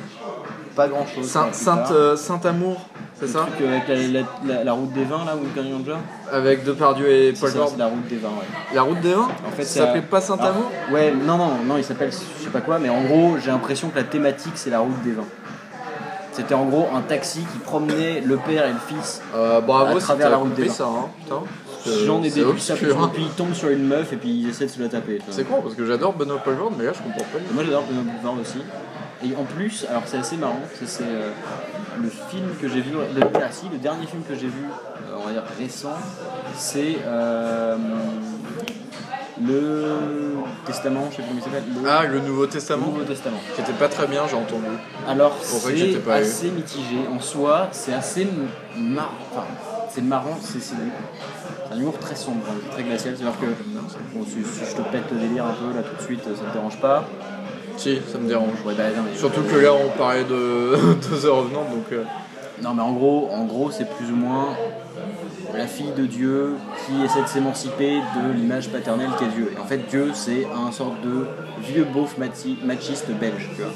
[SPEAKER 1] pas grand-chose.
[SPEAKER 2] Saint-Amour, c'est ça?
[SPEAKER 1] Le truc avec la route des vins là, Wingardium Leviosa.
[SPEAKER 2] Avec Depardieu et Paul Bord.
[SPEAKER 1] C'est la route des vins, ouais.
[SPEAKER 2] La route des vins?
[SPEAKER 1] En fait,
[SPEAKER 2] ça s'appelait pas Saint-Amour?
[SPEAKER 1] Ouais, non, il s'appelle je sais pas quoi, mais en gros j'ai l'impression que la thématique c'est la route des vins. C'était en gros un taxi qui promenait le père et le fils
[SPEAKER 2] bravo,
[SPEAKER 1] à travers la route des vins.
[SPEAKER 2] Ça, hein. Putain.
[SPEAKER 1] J'en ai des ça puis ils tombent sur une meuf et puis ils essaient de se la taper.
[SPEAKER 2] C'est con parce que j'adore Benoît Poelvoorde mais là je comprends pas.
[SPEAKER 1] Moi j'adore Benoît Poelvoorde aussi. Et en plus, alors c'est assez marrant, c'est le film que j'ai vu, le dernier film que j'ai vu, on va dire récent, c'est le Testament, je sais pas comment il s'appelle.
[SPEAKER 2] Le Nouveau Testament.
[SPEAKER 1] Le Nouveau Testament.
[SPEAKER 2] Qui était pas très bien, j'ai entendu.
[SPEAKER 1] Alors c'est assez mitigé. En soi, c'est assez marrant. Enfin, c'est marrant, c'est un humour très sombre, très glacial. C'est-à-dire que bon, si je te pète le délire un peu là tout de suite, ça te dérange pas.
[SPEAKER 2] Si, ça me dérange.
[SPEAKER 1] Ouais, bah, non,
[SPEAKER 2] surtout que là on parlait de The Revenant donc.
[SPEAKER 1] Non mais en gros c'est plus ou moins la fille de Dieu qui essaie de s'émanciper de l'image paternelle qu'est Dieu. Et en fait Dieu c'est un sorte de vieux beauf machiste belge, tu vois.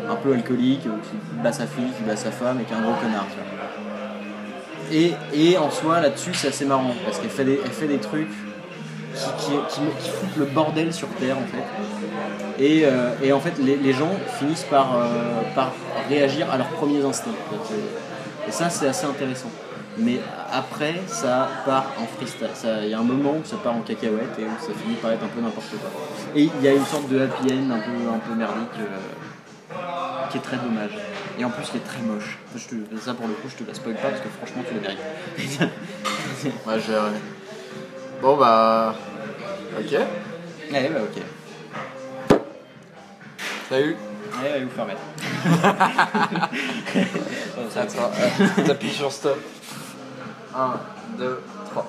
[SPEAKER 1] Un peu alcoolique, qui bat sa fille, qui bat sa femme et qui est un gros connard, tu vois. Et en soi là-dessus c'est assez marrant parce qu'elle fait des trucs qui foutent le bordel sur terre en fait. Et en fait les gens finissent par réagir à leurs premiers instincts. Et ça c'est assez intéressant. Mais après ça part en freestyle. Il y a un moment où ça part en cacahuète et où ça finit par être un peu n'importe quoi. Et il y a une sorte de happy end un peu merdique qui est très dommage. Et en plus qui est très moche. Ça pour le coup je te la spoil pas parce que franchement tu le mérites.
[SPEAKER 2] Ouais, Bon bah... Ok.
[SPEAKER 1] Allez, bah ok.
[SPEAKER 2] Salut.
[SPEAKER 1] Allez, allez vous faire mettre.
[SPEAKER 2] Attends, t'appuies sur stop. 1, 2, 3.